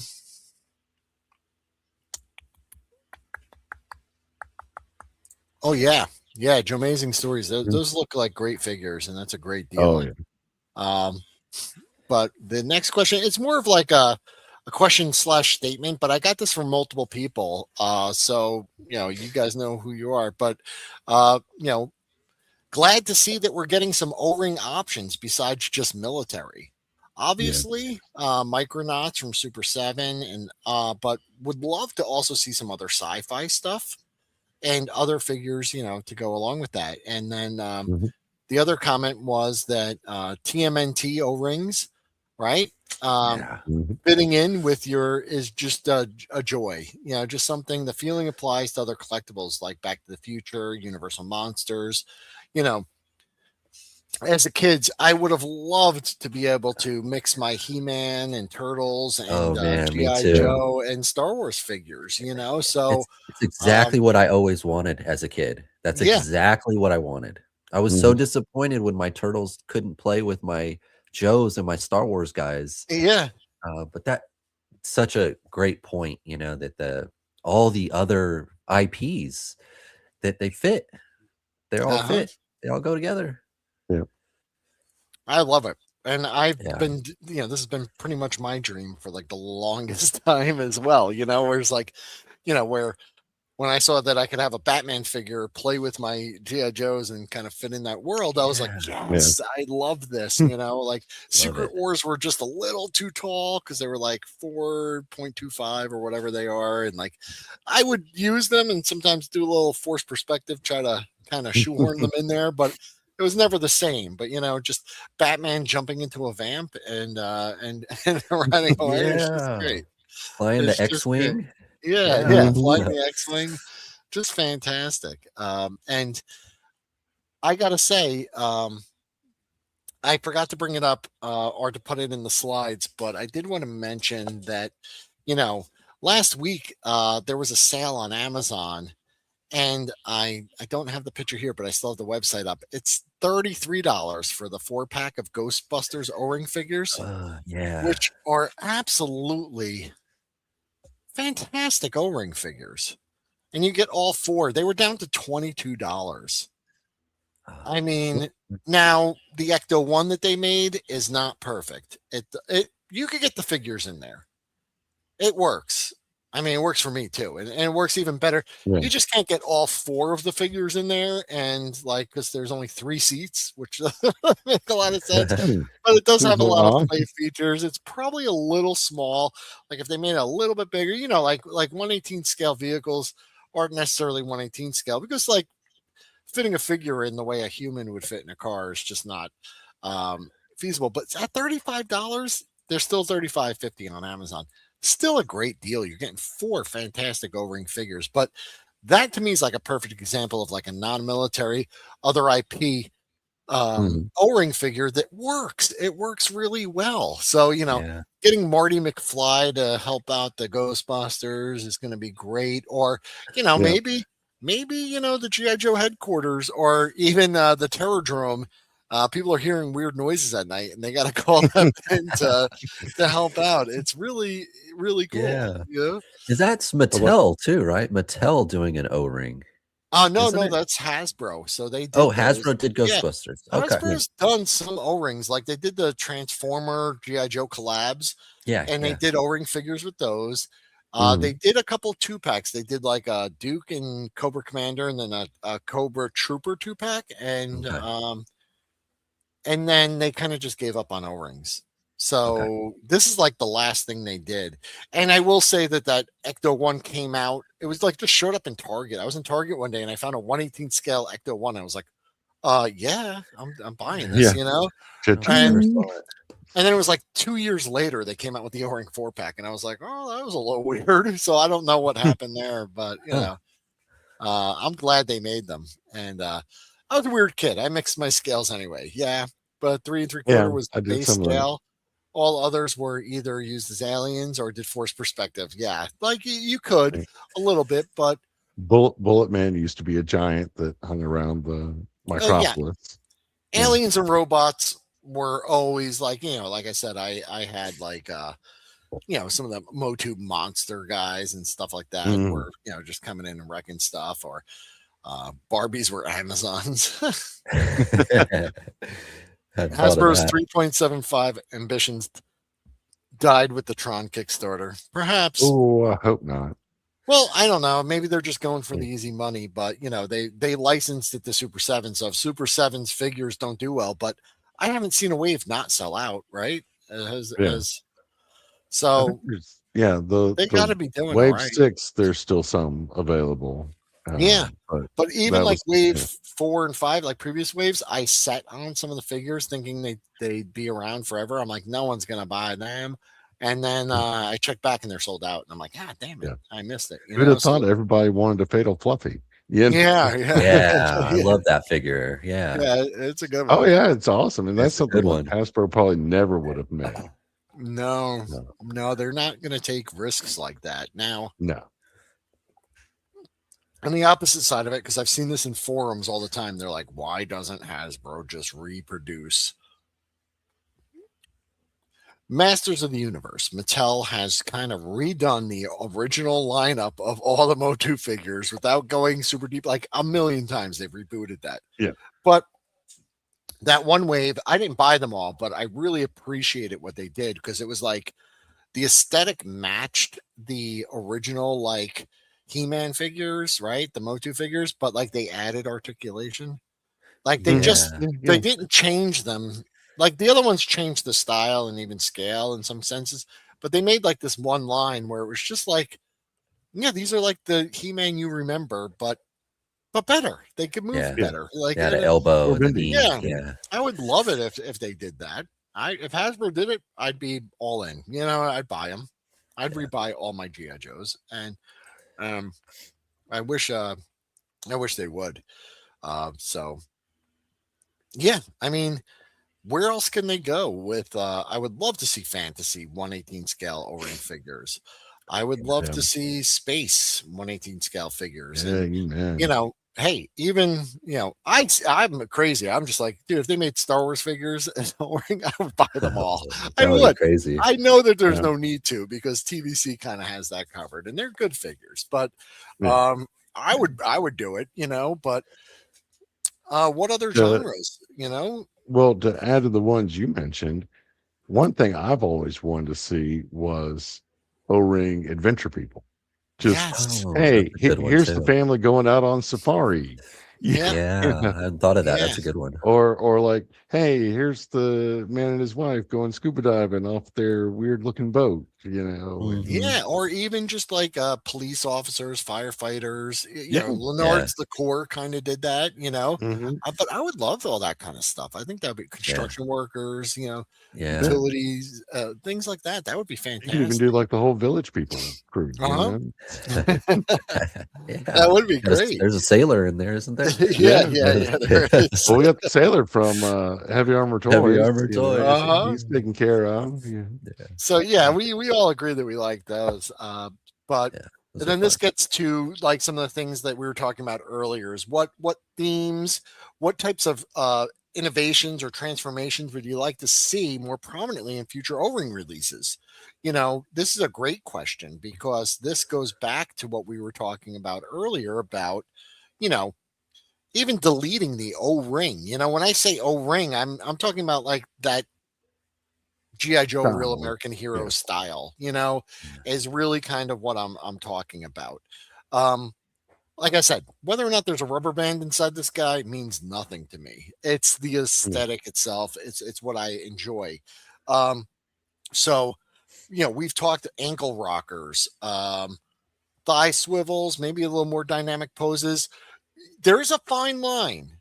yeah, Joe Amazing Stories. Those look like great figures, and that's a great deal. But the next question, it's more of like a question / statement, but I got this from multiple people. So, you know, you guys know who you are, but, you know, glad to see that we're getting some O-ring options besides just military. Obviously, Micronauts from Super 7, and but would love to also see some other sci-fi stuff and other figures, you know, to go along with that. And then the other comment was that TMNT O-rings, right? Fitting in with your is just a joy, you know, just something. The feeling applies to other collectibles like Back to the Future, Universal Monsters. You know, as a kid, I would have loved to be able to mix my He-Man and Turtles and GI Joe and Star Wars figures, you know. So
it's exactly what I always wanted as a kid. That's exactly what I wanted. I was so disappointed when my Turtles couldn't play with my Joes and my Star Wars guys. But that's such a great point, you know, that all the other IPs that they fit, they're all fit. They all go together.
I love it. And I've been, you know, this has been pretty much my dream for like the longest time as well, you know, where it's like, you know, where when I saw that I could have a Batman figure play with my G.I. Joes and kind of fit in that world, I was like, yes, I love this. You know, like Secret Wars were just a little too tall because they were like 4.25 or whatever they are. And like I would use them and sometimes do a little forced perspective, try to kind of shoehorn them in there, but it was never the same. But you know, just Batman jumping into a vamp and running away. It's just great.
Flying the X-Wing.
Flying the X-Wing. Just fantastic. And I gotta say, I forgot to bring it up or to put it in the slides, but I did want to mention that, you know, last week there was a sale on Amazon, and I don't have the picture here, but I still have the website up. It's $33 for the 4-pack of Ghostbusters O-ring figures,
Yeah.
which are absolutely fantastic O-ring figures. And you get all four. They were down to $22. I mean, now the Ecto one that they made is not perfect. It you could get the figures in there. It works. I mean, it works for me too, and it works even better.
Yeah.
You just can't get all four of the figures in there, and like because there's only 3 seats, which make a lot of sense. But it does have a lot of play features. It's probably a little small. Like if they made it a little bit bigger, like 1/18 scale vehicles aren't necessarily 1/18 scale because like fitting a figure in the way a human would fit in a car is just not feasible. But at $35, they're still $35.50 on Amazon. Still a great deal. You're getting 4 fantastic O-ring figures, but that to me is like a perfect example of like a non-military other IP O-ring figure that works. It works really well. So getting Marty McFly to help out the Ghostbusters is going to be great. Or maybe the GI Joe headquarters or even the Terrordrome. People are hearing weird noises at night, and they got to call them in to help out. It's really really cool.
Yeah. That's Mattel too, right? Mattel doing an O-ring.
No, that's Hasbro. So they did.
Oh, Hasbro did Ghostbusters.
Yeah.
Okay.
Hasbro's done some O-rings. Like they did the Transformer GI Joe collabs.
Yeah.
And they did O-ring figures with those. They did a couple 2-packs. They did like a Duke and Cobra Commander, and then a Cobra Trooper 2-pack, and then they kind of just gave up on O-rings. So this is like the last thing they did. And I will say that Ecto 1 came out. It was like just showed up in Target. I was in Target one day and I found a 1/18 scale Ecto 1. I was like, yeah, I'm buying this, And then it was like 2 years later they came out with the O-ring 4-pack, and I was like, oh, that was a little weird. So I don't know what happened there, but I'm glad they made them. And I was a weird kid. I mixed my scales anyway. Yeah, but 3 3/4 was the base scale. All others were either used as aliens or did force perspective. Yeah, like you could a little bit, but
Bullet Man used to be a giant that hung around the Micropolis.
Aliens and robots were always like, like I said, I had like some of the Motu monster guys and stuff like that were just coming in and wrecking stuff, or Barbies were Amazons. Hasbro's 3.75 ambitions died with the Tron Kickstarter. Perhaps.
Oh, I hope not.
Well, I don't know. Maybe they're just going for the easy money, but they licensed it to Super 7. So if Super 7's figures don't do well, but I haven't seen a wave not sell out, right? So they got to be doing
Wave
right.
6. There's still some available.
But even like wave 4 and 5, like previous waves, I set on some of the figures thinking they'd be around forever. I'm like, no one's gonna buy them. And then I checked back and they're sold out. And I'm like, God damn it, I missed it.
Who'd have thought everybody wanted a Fatal Fluffy?
Yeah, I love that figure. Yeah,
it's a good one.
Oh yeah, it's awesome, and that's something one Hasbro probably never would have made.
No, they're not going to take risks like that now.
No.
On the opposite side of it, because I've seen this in forums all the time, they're like, why doesn't Hasbro just reproduce Masters of the Universe? Mattel has kind of redone the original lineup of all the Motu figures without going super deep. Like a million times they've rebooted that.
Yeah.
But that one wave, I didn't buy them all, but I really appreciated what they did because it was like the aesthetic matched the original like He-Man figures, right? The Motu figures, but like they added articulation. Like they they didn't change them. Like the other ones changed the style and even scale in some senses, but they made like this one line where it was just like, these are like the He-Man you remember, but better. They could move better. Like
the elbow and the knee.
Yeah. I would love it if they did that. If Hasbro did it, I'd be all in. I'd buy them. I'd rebuy all my GI Joes, and I wish they would. So Yeah, I mean, where else can they go with? I would love to see fantasy 1/18 scale O-ring figures. I would love
Yeah,
to see space 1/18 scale figures,
yeah,
and
man.
hey, even I'm crazy. I'm just like, dude, if they made Star Wars figures and O-ring, I would buy them all. I
That would be
would.
crazy.
I know that there's
Yeah,
no need to because TVC kind of has that covered, and they're good figures. But
yeah.
I would do it, But what other
The,
genres,
well, to add to the ones you mentioned, one thing I've always wanted to see was O-ring adventure people. Just,
Yes.
Oh, that's
hey,
a good one
here's the
too.
family going out on safari.
Yeah.
You
Yeah,
know,
I hadn't thought of that.
Yeah.
That's a good one.
or like, hey, here's the man and his wife going scuba diving off their weird looking boat, and
Mhm.
Yeah, or even just like police officers, firefighters.
yeah,
Yeah,
Leonard's the Corps kind of did that.
hmm,
But I would love all that kind of stuff. I think that would be
yeah,
construction workers,
yeah.
yeah.
utilities, things like that. That would be
You can even do
fantastic.
like the whole village people crew,
Uh huh.
Yeah.
That would be great.
There's a sailor in there, isn't there?
Yeah,
Yeah.
yeah, yeah. There is.
Well, we got the sailor from Heavy Armor
Heavy
Toys.
armor toys.
Uh huh.
He's taken care of. Yeah.
Yeah,
So yeah, we all agree that we like those. But
yeah. Those
and
are
then
fun.
this gets to like some of the things that we were talking about earlier is what themes, what types of innovations or transformations would you like to see more prominently in future O-ring releases? This is a great question because this goes back to what we were talking about earlier about, you know, even deleting the O-ring. When I say O-ring, I'm talking about like that GI Joe Real
Style.
American Hero
Yeah.
style,
Yeah.
is really kind of what I'm talking about. Um, like I said, whether or not there's a rubber band inside this guy means nothing to me. It's the
Yeah.
aesthetic itself. It's what I enjoy. Um, so we've talked ankle rockers, thigh swivels, maybe a little more dynamic poses. There's a fine line.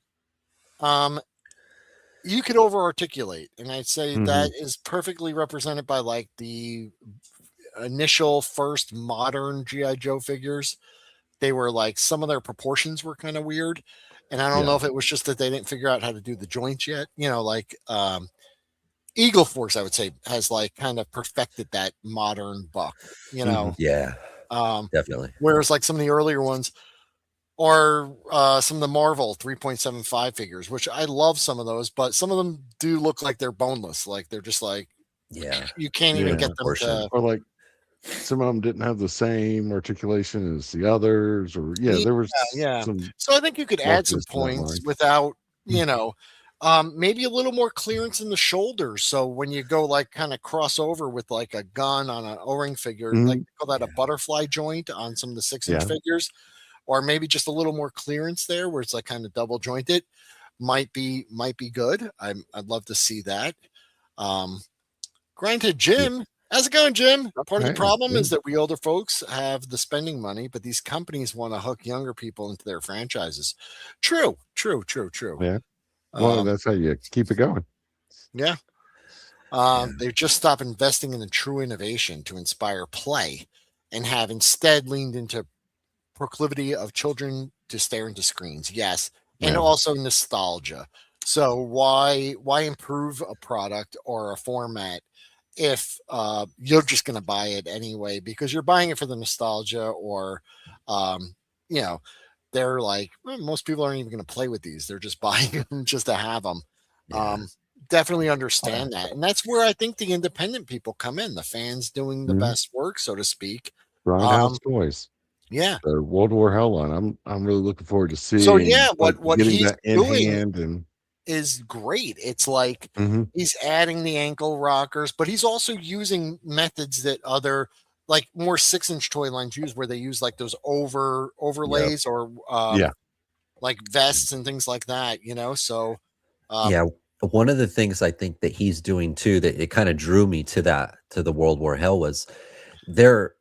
Um, you could over articulate, and I'd say
Hmm.
that is perfectly represented by like the initial first modern GI Joe figures. They were like some of their proportions were kind of weird, and I don't
Yeah.
know if it was just that they didn't figure out how to do the joints yet. Like Eagle Force, I would say, has like kind of perfected that modern buck.
Hmm.
Yeah,
Um,
definitely.
whereas like some of the earlier ones or some of the Marvel 3.75 figures, which I love some of those, but some of them do look like they're boneless. Like they're just like
Yeah,
you can't even
no
Yeah.
get them
proportion.
to.
Or like some of them didn't have the same articulation as the others, or yeah,
Yeah,
there was
yeah.
some
So I think you could add some
flaws to that
points
line.
without, maybe a little more clearance in the shoulders. So when you go like kind of cross over with like a gun on an O-ring figure, like
Hmm.
they call that a
Yeah,
butterfly joint on some of the 6-inch
Yeah.
figures, or maybe just a little more clearance there where it's like kind of double jointed, might be good. I'd love to see that. Um, Granted,
Yeah.
Jim, how's it going, Jim? Part of the
Hey,
problem is
good.
that we older folks have the spending money, but these companies want to hook younger people into their franchises. True, true, true, true.
Yeah. Well,
Um,
that's how you keep it going.
yeah.
yeah,
They've just stopped investing in the true innovation to inspire play and have instead leaned into proclivity of children to stare into screens. Yes. And
Yeah.
also nostalgia. So why improve a product or a format if you're just going to buy it anyway because you're buying it for the nostalgia or um, you know they're like well, most people aren't even going to play with these, they're just buying them just to have them.
yeah.
um, Definitely understand that, and that's where I think the independent people come in, the fans doing the
Mhm.
best work, so to speak.
Grindhouse
um,
Toys,
yeah,
the World War Hell line. I'm really looking forward to
so
seeing
yeah,
like
what
getting
he's
that in
doing
hand and
is great. It's like
mhm.
he's adding the ankle rockers, but he's also using methods that other like more 6-inch toy lines use where they use like those
Yep.
overlays or
Yeah.
like vests and things like that. So um
Yeah, one of the things I think that he's doing too that it kinda drew me to the World War Hell was they're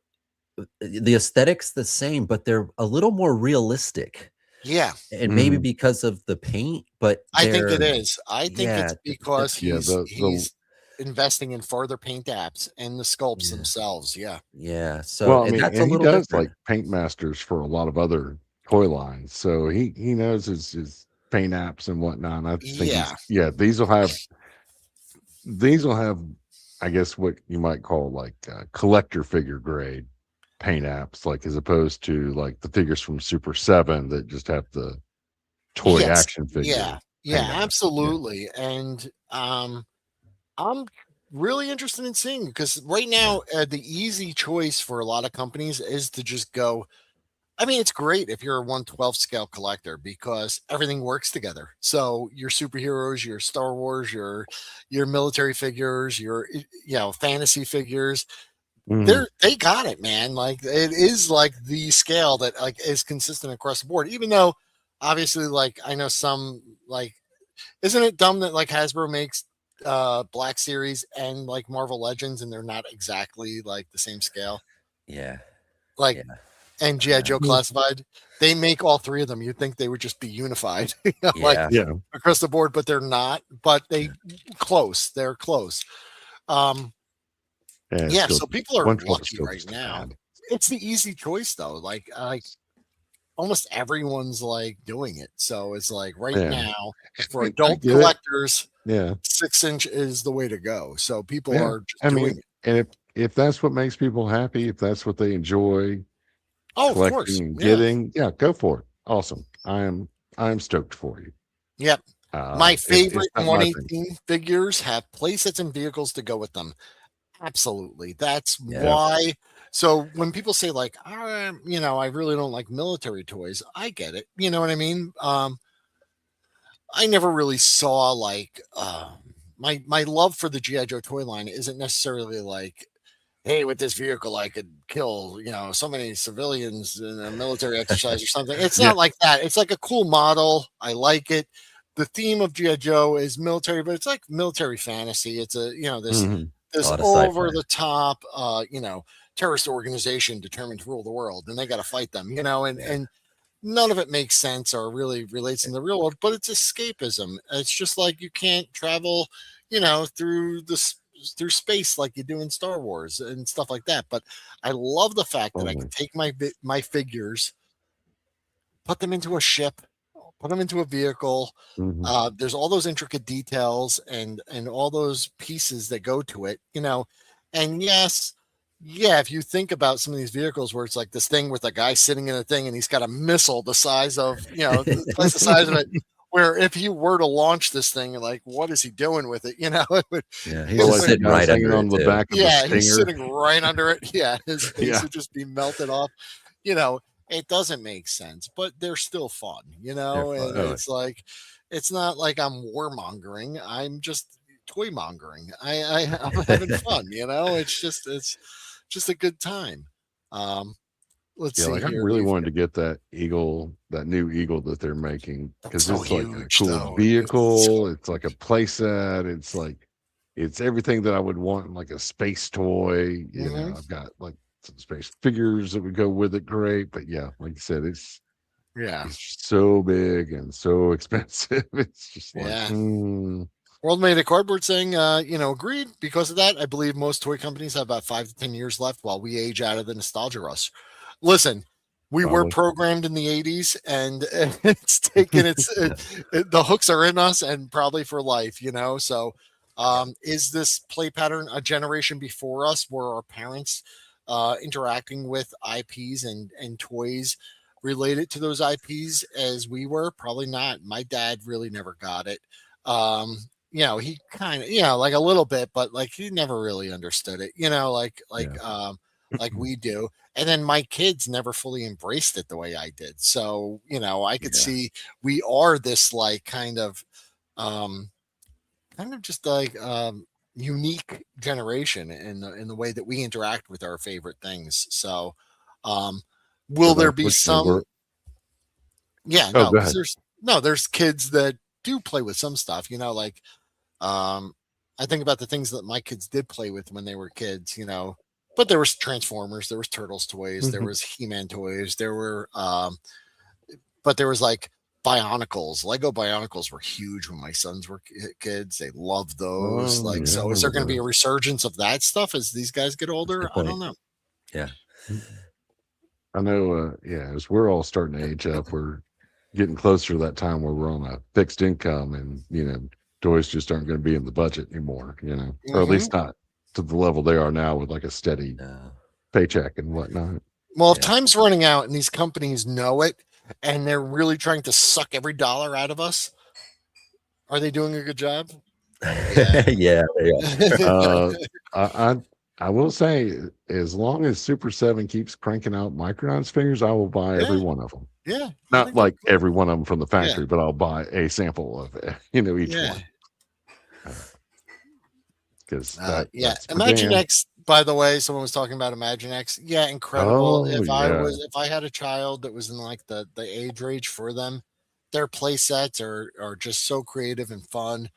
the aesthetic's the same, but they're a little more realistic,
yeah,
and maybe
Mhm.
because of the paint, but
I think it
they're
is. I think
yeah,
it's because
Yeah, the
he's investing in further paint apps and the sculpts
yeah,
themselves. Yeah.
yeah, so
well, I
and
mean,
that's a
and he
little
does
different.
like paint masters for a lot of other toy lines, so he knows his paint apps and whatnot. I think
Yeah.
these will have, I guess, what you might call like collector figure grade paint apps, like as opposed to like the figures from Super 7 that just have the toy
Yes.
action
Yeah.
figure
Yeah.
paint apps.
Absolutely. And I'm really interested in seeing, because right now the easy choice for a lot of companies is to just go. I mean, it's great if you're a 1/12 scale collector because everything works together. So your superheroes, your Star Wars, your military figures, your fantasy figures,
Mhm.
they got it, man. Like it is like the scale that like is consistent across the board. Even though obviously, like I know some like, isn't it dumb that like Hasbro makes Black Series and like Marvel Legends and they're not exactly like the same scale?
Yeah.
Like,
Yeah.
and GI Joe Classified, they make all three of them. You'd think they would just be unified, like
Yeah.
Yeah.
across the board, but they're not. But close. They're close. Um,
Yeah,
yeah.
still
So people are
112 is
lucky
still
right
just
now.
bad.
It's the easy choice though. Like almost everyone's like doing it. So it's like right
Yeah.
now for
And I
adult
get it.
collectors,
Yeah.
6-inch is the way to go. So people
Yeah.
are just
I
doing
mean,
it.
and if that's what makes people happy, if that's what they enjoy
Oh, of
collecting
course.
and
Yeah.
getting, yeah, go for it. Awesome. I am stoked for you.
Yep. My
It's
favorite
not my thing.
118 figures have playsets and vehicles to go with them. Absolutely. That's
Yeah.
why. So when people say like, I really don't like military toys, I get it. You know what I mean? I never really saw like my love for the GI Joe toy line isn't necessarily like, hey, with this vehicle I could kill so many civilians in a military exercise or something. It's
Yeah.
not like that. It's like a cool model. I like it. The theme of GI Joe is military, but it's like military fantasy. It's a this
Mhm.
A
this
lot of
over
sci-fi.
the top terrorist organization determined to rule the world, and they got to fight them. And
Yeah.
none of it makes sense or really relates in the real world, but it's escapism. It's just like you can't travel, through space like you do in Star Wars and stuff like that. But I love the fact that I
Totally.
could take my figures, put them into a ship, put them into a vehicle.
Mhm.
There's all those intricate details and all those pieces that go to it, And yes, yeah, if you think about some of these vehicles where it's like this thing with a guy sitting in a thing and he's got a missile the size of, twice the size of it. Where if he were to launch this thing, like, what is he doing with it? It would,
Yeah.
it
He's
Or
just
like
would,
the
sitting
guys
right
hanging
under
on
it
the
too.
back of the
yeah, he's
Stinger.
sitting right under it. Yeah, his face
Yeah.
would just be melted off. You know, it doesn't make sense, but they're still fun,
They're
and
fun.
it's like, it's not like I'm warmongering. I'm just toy mongering. I'm having fun, it's just a good time. Um, let's
Yeah,
see
like I
here.
really
We've
wanted to get that new Eagle that they're making
That's
because
so
it's like a
huge
cool
though. It's
vehicle.
so
It's like a playset. It's everything that I would want in like a space toy.
Mhm.
I've got like some space figures that would go with it. Great, but yeah, like you said,
Yeah.
it's so big and so expensive. It's just like,
Yeah. World Made of Cardboard saying, agreed. Because of that, I believe most toy companies have about 5 to 10 years left while we age out of the nostalgia rush. Listen, we were
probably.
programmed in the 80s and it's taken the hooks are in us and probably for life. So, is this play pattern a generation before us? Were our parents interacting with IPs and toys related to those IPs as we were? Probably not. My dad really never got it. Um, he kind of, like a little bit, but like he never really understood it,
Yeah.
like we do. And then my kids never fully embraced it the way I did. So, I could
Yeah.
see we are this like um, kind of just like unique generation in the way that we interact with our favorite things. So, um, will
Because
there be
unfortunately, we're.
some? Yeah,
Oh,
no,
go
because
ahead.
there's kids that do play with some stuff, like I think about the things that my kids did play with when they were kids, but there was Transformers, there was Turtles toys, there was He-Man toys, but there was like Bionicles. Lego Bionicles were huge when my sons were kids. They loved those.
Oh,
Like,
yeah, I
so is there
remember
going to be a
those.
resurgence of that stuff as these guys get
That's a
older?
good
I
point.
don't know.
Yeah.
I know. Yeah, as we're all starting to age up, we're getting closer to that time where we're on a fixed income, and toys just aren't going to be in the budget anymore. Or at
Hmm.
least not to the level they are now with like a steady paycheck and whatnot.
Well, if time's running out and these companies know it, and they're really trying to suck every dollar out of us, are they doing a good job? Yeah.
Yeah, they
Uh, I, I I will say, as long as Super 7 keeps cranking out Micronauts figures, I will buy every
Yeah.
one of them.
Yeah. I
Not
think they're
like
cool.
every one of them from the
Yeah.
factory, but I'll buy a sample of each
Yeah.
one, because
Yeah.
that's my
Imagine
jam.
X, by the way, someone was talking about Imagine X. Yeah, incredible.
Oh yeah.
If I had a child that was in like the age range for them, their play sets are just so creative and fun,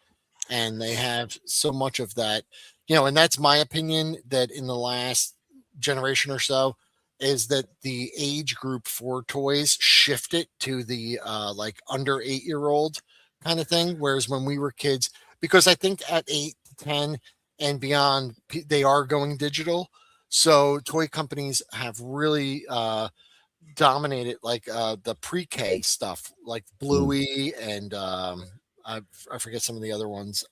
and they have so much of that. And that's my opinion, that in the last generation or so, is that the age group for toys shifted to the like under 8 year old kind of thing, whereas when we were kids, because I think at 8 to 10 and beyond, they are going digital. So toy companies have really dominated like the pre-K stuff, like
Mm.
Bluey and I forget some of the other ones.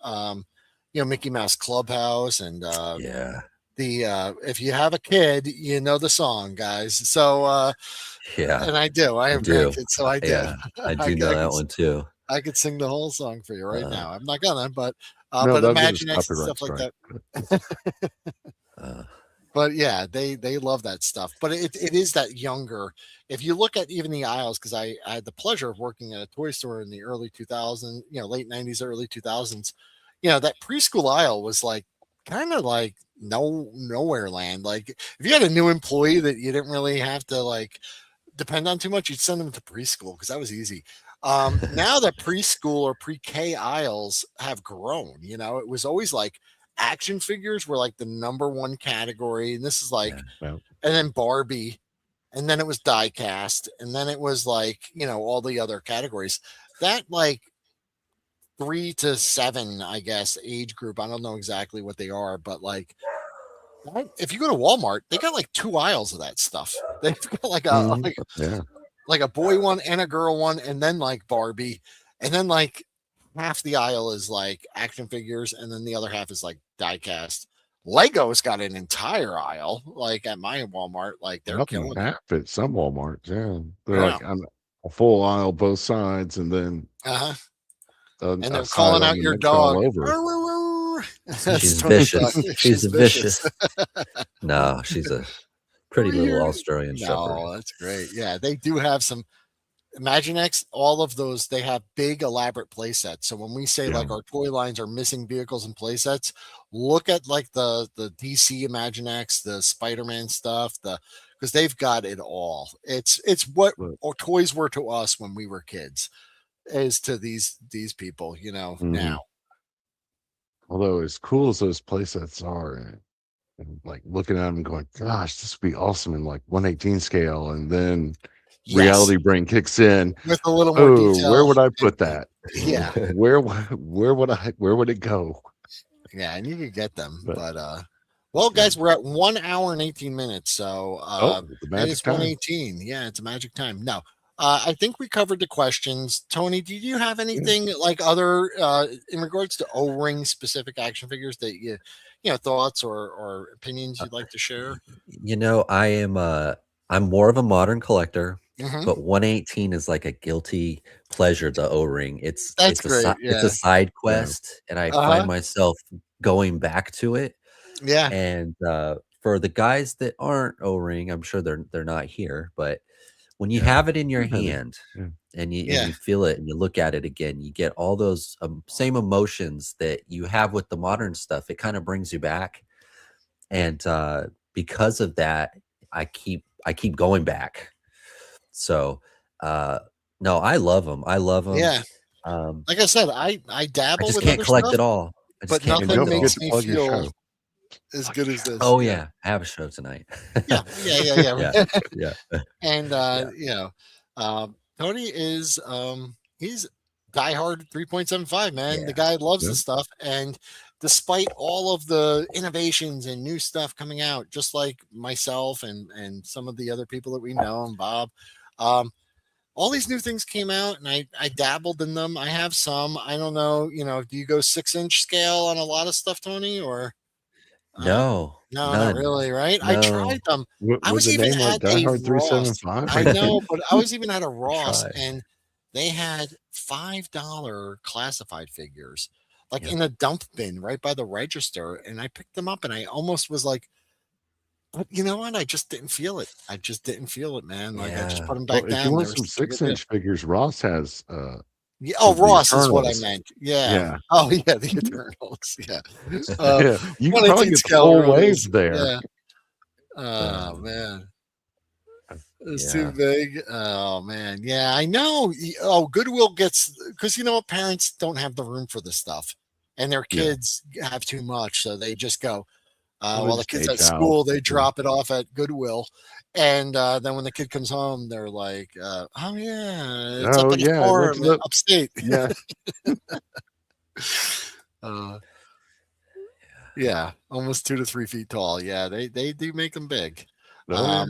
Mickey Mouse Clubhouse and
yeah,
the if you have a kid, you know the song, guys. So
yeah.
and I do. I
I
have
do.
grandkids, so I do.
Yeah, I
I,
do know that one too.
I could sing the whole song for you right
Uh,
now. I'm not gonna,
No,
but
they'll get us
Imagine X and
copyright
stuff like
strike.
that.
uh,
But yeah, they love that stuff. But it is that younger. If you look at even the aisles, because I had the pleasure of working at a toy store in the early 2000s, late 90s, early 2000s. That preschool aisle was like kind of like nowhere land. Like if you had a new employee that you didn't really have to like depend on too much, you'd send them to preschool because that was easy. Now that preschool or pre-K aisles have grown, it was always like action figures were like the number one category, and this is
yeah,
like,
Well,
and then Barbie, and then it was die cast, and then it was like all the other categories. That like 3 to 7, I guess, age group. I don't know exactly what they are, but like if you go to Walmart, they got like 2 aisles of that stuff. They've got like a
mhm, yeah.
like a boy one and a girl one, and then like Barbie, and then like half the aisle is like action figures, and then the other half is like diecast. Lego's got an entire aisle, like at my Walmart, like they're
Up in
killing it.
half at some Walmarts. Yeah, they're
Yeah.
like on a full aisle both sides, and then
Uh-huh. And
a
they're
side
calling
on
out
the
your
next
dog.
aisle over.
That's
she's
Tony's dog.
vicious. She's
She's vicious.
vicious. No, she's a pretty little Australian Shepherd.
No, that's great. Yeah, they do have some Imaginext, all of those, they have big elaborate play sets. So when we say
Yeah.
like our toy lines are missing vehicles and play sets, look at like the DC Imaginext, the Spider-Man stuff, because they've got it all. It's what
But,
our toys were to us when we were kids, is to these people, now.
mhm. Although as cool as those playsets are, and like looking at them and going, "Gosh, this would be awesome in like 1/18 scale," and then
Yes,
reality brain kicks in.
with a little more
Oh, where
detail.
would I put that?
Yeah,
Where would it go?
yeah, and you could get them,
But
but well,
yeah.
guys, we're at 1 hour and 18 minutes, so
Oh, the
it
magic
is
time.
1:18. Yeah, it's a magic time. No, I think we covered the questions. Tony, did you have
Yeah.
anything like other in regards to O-ring specific action figures that thoughts or opinions
Uh,
you'd like to share?
I am I'm more of a modern collector,
Hmm.
but 118 is like a guilty pleasure, the O-ring.
That's great.
It's a
Yeah.
side
Yeah.
quest, and I
Uh
find
huh.
myself going back to it.
Yeah.
And for the guys that aren't O-ring, I'm sure they're not here, but when you
Yeah.
have it in your
Maybe.
hand
Yeah.
and
Yeah.
you feel it and you look at it again, you get all those same emotions that you have with the modern stuff. It kind of brings you back, and because of that, I keep going back. So uh, no, I love them. I love them.
Yeah.
Um,
Like I said, I
I
dabble
just
with
can't
other
collect
stuff,
it all. I just
but
can't
And
collect
nothing
it
don't forget
all.
makes
to
me
plug your
feel
show.
as
Plug
good
your
as
show.
this.
Oh
Yeah.
yeah, I have a show tonight.
Yeah. Yeah. Yeah.
Yeah,
Yeah.
yeah,
And
yeah,
Tony is he's diehard 3.75, man. The
yeah.
guy loves
Yeah.
the stuff, and despite all of the innovations and new stuff coming out, just like myself and some of the other people that we know, and Bob, um all these new things came out, and I dabbled in them. I have some. I don't know. Do you go 6-inch scale on a lot of stuff, Tony? Or
No,
no, not
none.
really. Right? I tried
No.
them. I
With
was
the
even
name like
at a Ross.
Diehard3.75.
I know, but I was even at a Ross,
Try.
and they had $5 classified figures, like
Yep.
in a dump bin right by the register, and I picked them up, and I almost was like, but you know what? I just didn't feel it. I just didn't feel it, man. Like I just
Yeah.
put them
Well,
back
if you
down. They
want
were
some
such a good deal.
6-inch figures, Ross has
Yeah. Oh,
the
Ross is what I
Eternals.
meant. Yeah.
Yeah.
Oh, yeah, the Eternals. Yeah.
Yeah. You can
1/18
probably get the
scale
full
Eternals.
wave there.
Yeah. Oh,
Um,
man. It's too
yeah.
big. Oh, man. Yeah, I know. Oh, Goodwill gets, because you know what? Parents don't have the room for this stuff, and their
Yeah.
kids have too much, so they just go.
Well, they
While the
just
kid's
age
at
out.
school, they
Yeah.
drop it off at Goodwill, and then when the kid comes home, they're like, "Oh yeah, it's up
Oh
at the
yeah, I went
farm
to the
upstate."
yeah.
Uh, yeah, almost 2 to 3 feet tall. Yeah, they do make them big.
Oh yeah.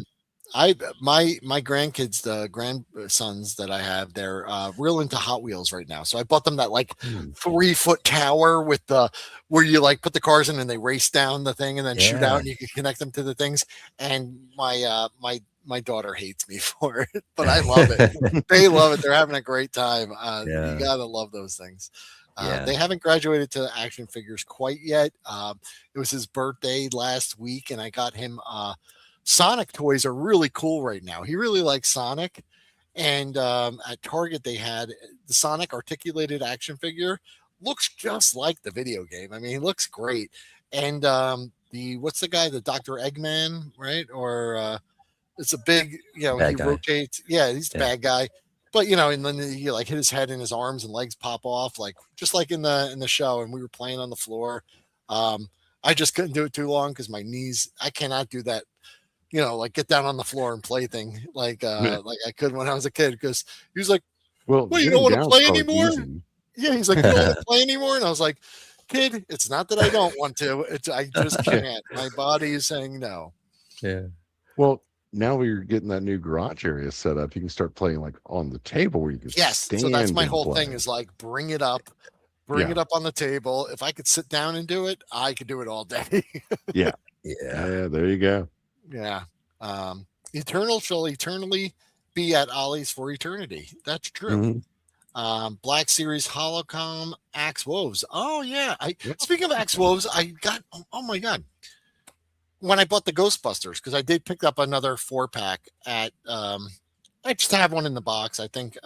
My grandkids, the grandsons that I have, they're real into Hot Wheels right now. So I bought them that like 3-foot tower with the where you like put the cars in and they race down the thing and then shoot out,
Yeah.
and you can connect them to the things. And my daughter hates me for it, but I love it. They love it. They're having a great time.
Yeah.
You gotta love those things.
Yeah.
They haven't graduated to action figures quite yet. It was his birthday last week, and I got him. Sonic toys are really cool right now. He really likes Sonic, and at Target they had the Sonic articulated action figure. Looks just like the video game. I mean, he looks great. And the what's the guy, the Dr. Eggman, right? Or it's a big,
Bad
he
guy.
rotates. Yeah, he's the
Yeah.
bad guy. But and then he like hit his head and his arms and legs pop off, like just like in the show. And we were playing on the floor. I just couldn't do it too long because my knees. I cannot do that. Like get down on the floor and play thing like I could when I was a kid, because he was like,
Well,
"Well, you don't want to play
down's
anymore?"
easy.
Yeah, he's like, "You don't want to play anymore?" And I was like, "Kid, it's not that I don't want to. I just can't. My body is saying no."
Yeah.
Well, now we're getting that new garage area set up. You can start playing like on the table where you can
Yes,
stand
so that's my
and
whole
play.
thing is like bring it up on the table. If I could sit down and do it, I could do it all day.
Yeah.
Yeah.
Yeah, there you go.
Yeah. Eternal shall eternally be at Ollie's for eternity. That's true.
Mhm.
Black Series Holocom Axe Woves. Oh yeah.
Yep.
Speaking of Axe Woves, I got oh my god. When I bought the Ghostbusters, because I did pick up another 4-pack at I just have one in the box. I think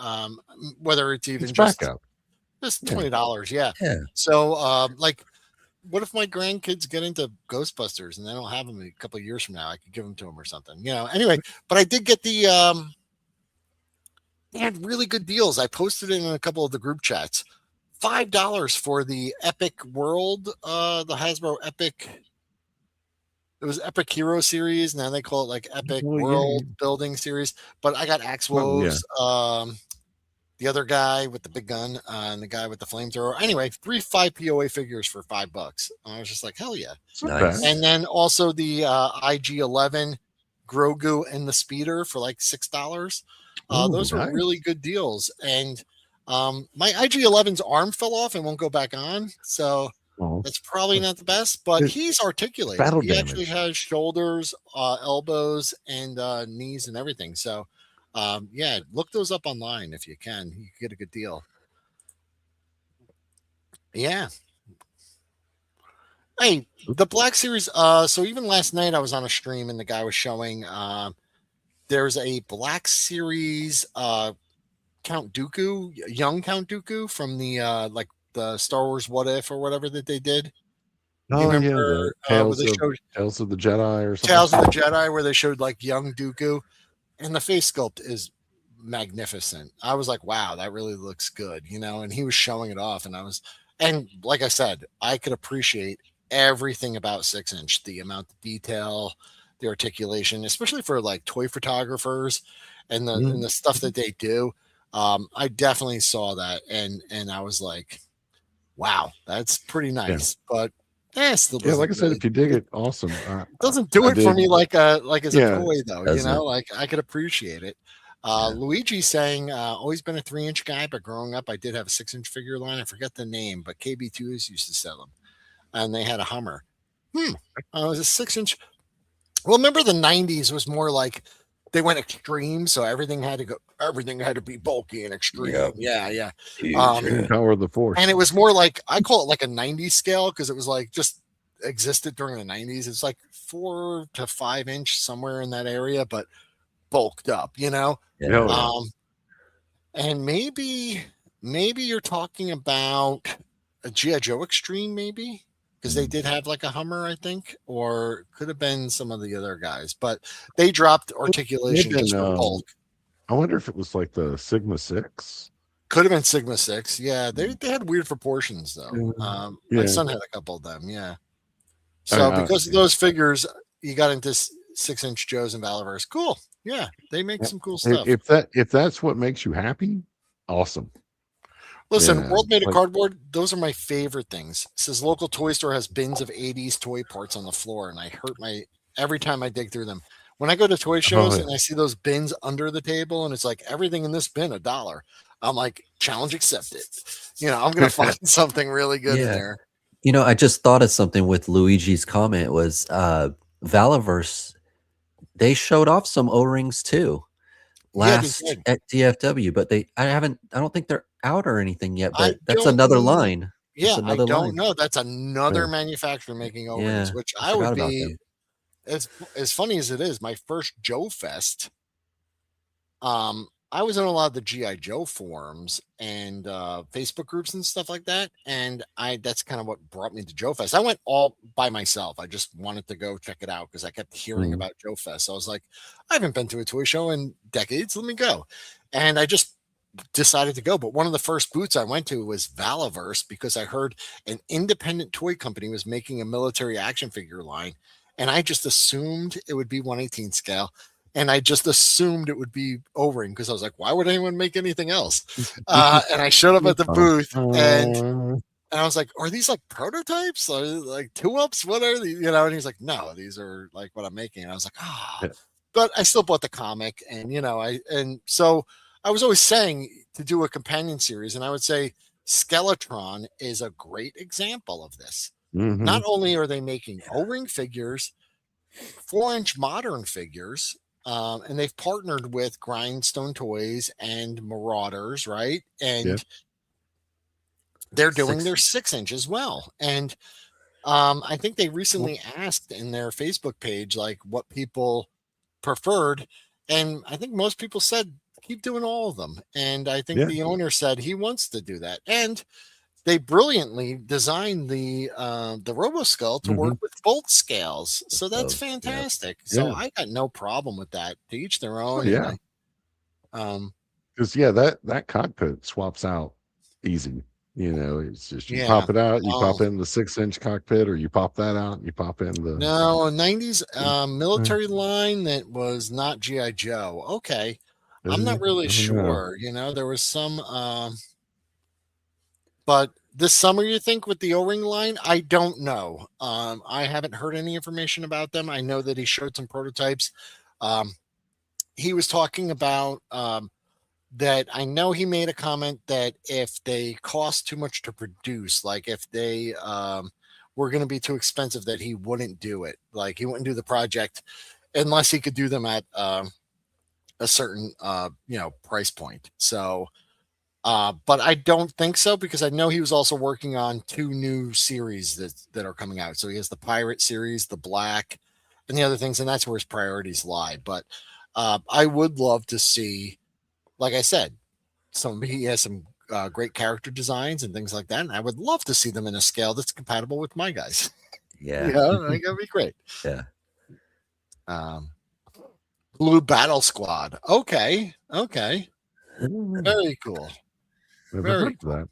whether it's even
It's
just
back up.
$20, yeah.
Yeah.
So like, what if my grandkids get into Ghostbusters and they don't have them a couple of years from now? I could give them to them or something, Anyway, but I did get the. They had really good deals. I posted it in a couple of the group chats. $5 for the Epic World, the Hasbro Epic. It was Epic Hero Series. Now they call it like Epic World Building Series. But I got Axe Woves. The other guy with the big gun and the guy with the flamethrower. Anyway, 3 5 POA figures for $5. I was just like, hell yeah.
Nice.
And then also the IG-11 Grogu and the Speeder for like $6. Those were really good deals. And my IG-11's arm fell off and won't go back on. So that's probably not the best, but he's articulated. He actually has shoulders, elbows, and knees and everything. So yeah, look those up online if you can. You can get a good deal. Yeah. Hey, the Black Series. So even last night I was on a stream and the guy was showing there's a Black Series Count Dooku, young Count Dooku from the like the Star Wars What If or whatever that they did.
Oh yeah, the Tales of the Jedi or something.
Tales of the Jedi, where they showed like young Dooku, and the face sculpt is magnificent. I was like, wow, that really looks good, and he was showing it off, and like I said, I could appreciate everything about 6-inch, the amount of detail, the articulation, especially for like toy photographers and the stuff that they do. I definitely saw that and I was like, wow, that's pretty nice. But still
like I said, if you dig it, awesome.
It doesn't do it for me like as a toy though, like I could appreciate it. Luigi saying, always been a 3-inch guy, but growing up, I did have a 6-inch figure line. I forget the name, but KB2s used to sell them, and they had a Hummer. It was a 6-inch. Well, remember the 90s was more like they went extreme, so everything had to be bulky and extreme.
Yep.
Yeah.
Power of the Force.
And it was more like, I call it like a 90s scale, because it was like just existed during the 90s. It's like 4 to 5 inch, somewhere in that area, but bulked up,
Yeah.
And maybe you're talking about a G.I. Joe Extreme, maybe, because they did have like a Hummer, I think, or could have been some of the other guys, but they dropped articulation just for bulk.
I wonder if it was like the Sigma 6.
Could have been Sigma 6. Yeah, they had weird proportions, though. My son had a couple of them, yeah. So because of those figures, you got into 6-inch Joes and Valorverse. Cool. Yeah, they make some cool stuff.
If that's what makes you happy, awesome.
Listen, World Made of Cardboard, those are my favorite things. It says local toy store has bins of 80s toy parts on the floor, and I hurt every time I dig through them. When I go to toy shows and I see those bins under the table, and it's like everything in this bin $1, I'm like, challenge accepted. I'm gonna find something really good in there.
I just thought of something with Luigi's comment was Valaverse. They showed off some O-rings too last at DFW, but I don't think they're out or anything yet, but that's another line.
Yeah, I don't know. That's another manufacturer making O-rings, which I would be. As funny as it is, my first Joe Fest, I was in a lot of the G.I. Joe forums and Facebook groups and stuff like that, and that's kind of what brought me to Joe Fest. I went all by myself. I just wanted to go check it out because I kept hearing about Joe Fest. So I was like, I haven't been to a toy show in decades. Let me go. And I just decided to go. But one of the first booths I went to was Valaverse, because I heard an independent toy company was making a military action figure line. And I just assumed it would be 1/18 scale. And I just assumed it would be O-ring, because I was like, why would anyone make anything else? And I showed up at the booth, and I was like, are these like prototypes? Or like 2-ups? What are these? And he's like, no, these are like what I'm making. And I was like, but I still bought the comic. And so I was always saying to do a companion series. And I would say Skeletron is a great example of this. Not only are they making O-ring figures, 4-inch modern figures, and they've partnered with Grindstone Toys and Marauders, right? And they're doing their 6-inch as well. And I think they recently asked in their Facebook page, like, what people preferred. And I think most people said, keep doing all of them. And I think the owner said he wants to do that. And they brilliantly designed the RoboSkull to work with bolt scales, so that's fantastic. So I got no problem with that. To each their own.
Because that cockpit swaps out easy. It's just you pop it out, you pop in the 6-inch cockpit, or you pop that out, and you pop in the
90s military line that was not GI Joe. Okay, I'm not really sure. There was some. But this summer, you think, with the O-ring line? I don't know. I haven't heard any information about them. I know that he showed some prototypes. He was talking about that. I know he made a comment that if they cost too much to produce, like if they were going to be too expensive, that he wouldn't do it. Like he wouldn't do the project unless he could do them at a certain price point. So. But I don't think so, because I know he was also working on 2 new series that are coming out. So he has the Pirate series, the Black, and the other things, and that's where his priorities lie. But I would love to see, like I said, he has some great character designs and things like that, and I would love to see them in a scale that's compatible with my guys.
Yeah,
I think that'd be great.
Yeah.
Blue Battle Squad. Okay. Very cool. Very cool.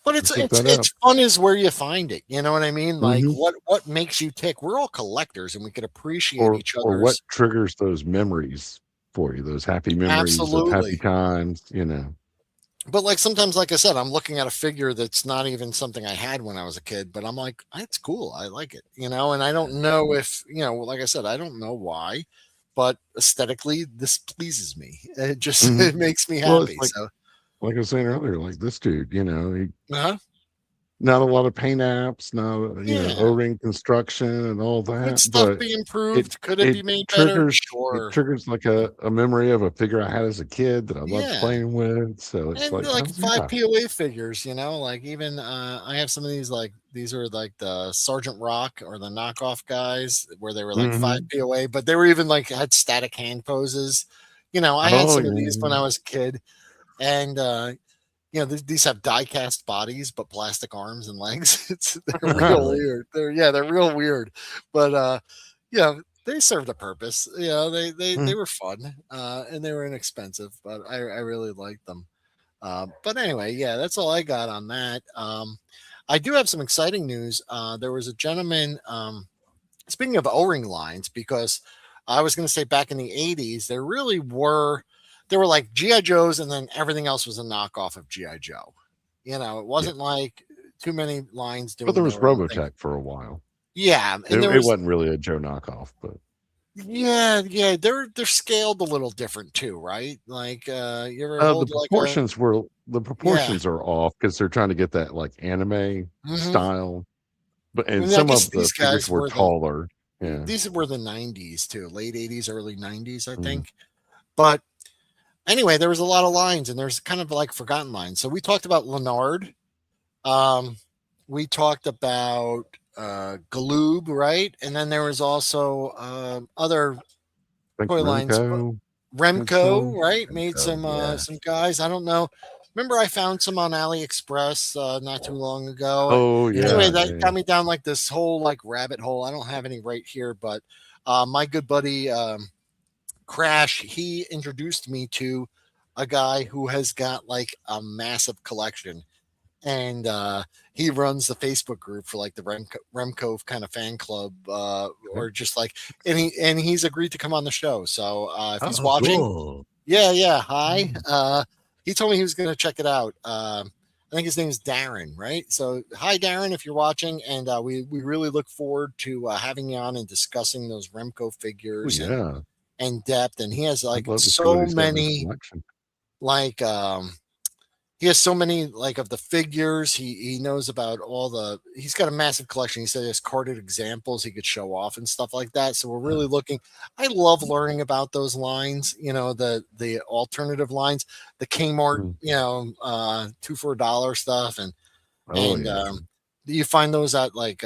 But it's fun is where you find it. You know what I mean? Like what makes you tick? We're all collectors, and we could appreciate each other.
Or what triggers those memories for you? Those happy memories, of happy times.
But like sometimes, like I said, I'm looking at a figure that's not even something I had when I was a kid, but I'm like, it's cool. I like it. And I don't know if like I said, I don't know why, but aesthetically, this pleases me. It just it makes me
Well,
happy.
it's
So,
like I was saying earlier, like this dude, you know, he
uh-huh.
not a lot of paint apps, not
Yeah.
O-ring construction and all
Could
that,
stuff
but
be
it
improved? Could it
it
be made better?
triggers it
Sure.
triggers like a memory of a figure I had as a kid that I loved
Yeah.
playing with. So it's
And
like,
like
oh
five
yeah.
POA figures, like even I have some of these, like these are like the Sergeant Rock or the knockoff guys where they were like five
Hmm.
POA, but they were even like had static hand poses. I had
Oh
some of these when
yeah.
I was a kid, and these have die cast bodies but plastic arms and legs. They're real
Really?
weird. They're real weird, but they served a purpose. They
Mm.
were fun, and they were inexpensive, but I really liked them. But anyway, yeah, that's all I got on that. I do have some exciting news. There was a gentleman, speaking of O-ring lines, because I was going to say back in the 80s, there were like G.I. Joes, and then everything else was a knockoff of G.I. Joe. It
Yeah.
wasn't like too many lines
But
doing
there was
their own thing.
Robotech for a while.
Yeah, and there
It
was
wasn't really a Joe knockoff, but
yeah, they're scaled a little different too, right? Like you ever hold like a
the
yeah.
proportions are off because they're trying to get that like anime
Hmm.
style. But and
And I
some
guess
of the
these
figures
guys
were
were the
taller. Yeah.
these were the 90s too, late 80s, early 90s, I
Mhm.
think. But anyway, there was a lot of lines, and there's kind of like forgotten lines. So we talked about Leonard. Um, we talked about Galoob, right? And then there was also other
I think
toy lines.
Remco had
Remco,
some.
right? Made
So yeah.
some guys. I don't know. Remember, I found some on AliExpress not too long ago.
Oh
Anyway,
yeah,
that
yeah.
got me down like this whole like rabbit hole. I don't have any right here, but my good buddy Crash, he introduced me to a guy who has got like a massive collection, and he runs the Facebook group for like the Remco kind of fan club,
Okay.
or just like, and he's agreed to come on the show. So if he's
Oh,
watching,
cool.
yeah, hi.
Mm.
He told me he was going to check it out. I think his name is Darren, right? So hi, Darren, if you're watching, and we really look forward to having you on and discussing those Remco
Oh
figures
yeah.
and depth. And he has
I'd
like
love to see what
so
he's got in his
many
collection.
like he has so many like of the figures. He knows about all the. He's got a massive collection. He said he has carded examples he could show off and stuff like that. So we're really looking. I love learning about those lines. The alternative lines, the Kmart,
Mm.
2 for $1 stuff, and
Oh
and
yeah.
you find those at like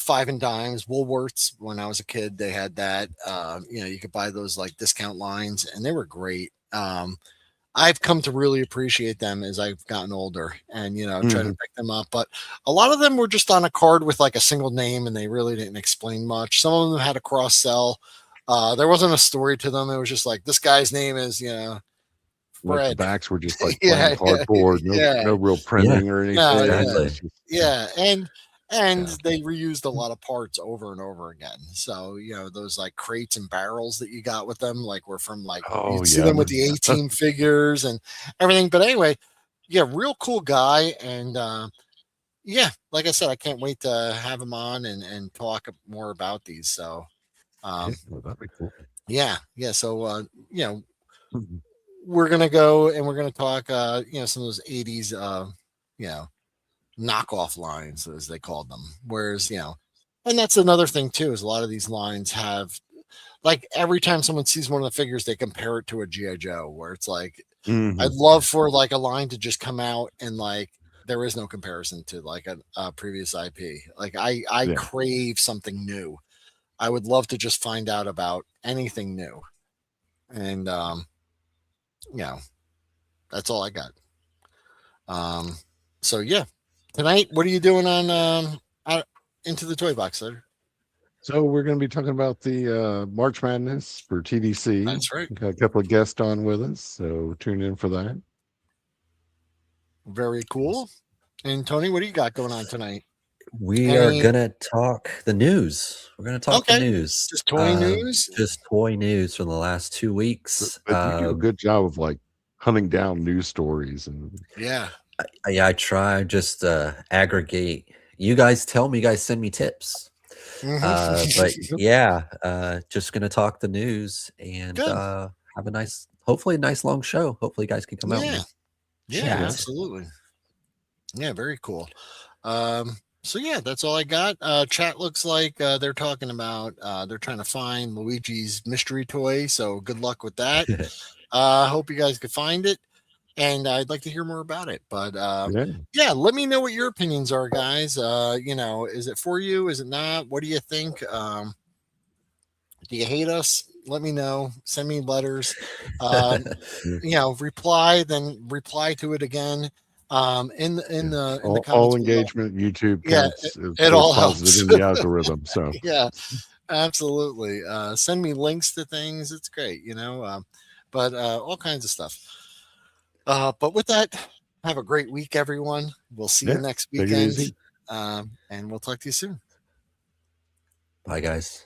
five and dimes, Woolworths. When I was a kid, they had that. You could buy those like discount lines, and they were great. I've come to really appreciate them as I've gotten older, and try to
Mhm.
pick them up. But a lot of them were just on a card with like a single name, and they really didn't explain much. Some of them had a cross sell. There wasn't a story to them. It was just like this guy's name is
Like the
Fred.
backs were just like plain
Yeah,
cardboard,
yeah,
no real
Yeah,
printing or
no,
anything. It
yeah,
exactly.
was just
yeah, and
yeah.
they reused a lot of parts over and over again. So those like crates and barrels that you got with them, like were from like
Oh
you'd see
yeah, I
them with
remember
the A
that.
team figures and everything. But anyway, yeah, real cool guy, and yeah, like I said, I can't wait to have him on and talk more about these. So
Yeah,
um,
well, that'd be cool.
yeah. So you know,
Mhm.
we're gonna go and we're gonna talk some of those 80s you know knockoff lines as they called them. Whereas and that's another thing too, is a lot of these lines have like every time someone sees one of the figures, they compare it to a GI Joe, where it's like I'd
Mhm.
love for like a line to just come out and like there is no comparison to like a previous IP. Like I
Yeah.
crave something new. I would love to just find out about anything new. And you know, that's all I got. Um so yeah. Tonight, what are you doing on out into the toy box, sir?
So we're going to be talking about the March Madness for TDC.
That's right.
Got a couple of guests on with us, so tune in for that.
Very cool. And Tony, what do you got going on tonight?
We are
Any
gonna talk the news. We're gonna talk the
okay?
news.
Just toy news?
Just toy news from the last 2 weeks.
But you do a good job of like hunting down news stories and
Yeah.
Yeah, I try just aggregate. You guys tell me. You guys send me tips. But yeah, just gonna talk the news and
Good.
have a nice, hopefully a nice long show. Hopefully you guys can come out
Yeah.
and
Yeah,
chat.
absolutely. Yeah, very cool. So yeah, that's all I got. Chat looks like they're talking about they're trying to find Luigi's mystery toy. So good luck with that. Hope you guys could find it, and I'd like to hear more about it. But
Yeah.
yeah, let me know what your opinions are, guys. Is it for you? Is it not? What do you think? Do you hate us? Let me know. Send me letters. Reply, then reply to it again. In the
All
comments below.
engagement YouTube
Yeah,
counts
it
is
all
positive
helps.
in the algorithm. So
Yeah, absolutely. Send me links to things. It's great, but all kinds of stuff. But with that, have a great week, everyone. We'll see you
yeah,
next
take it
weekend,
easy.
and we'll talk to you soon.
Bye, guys.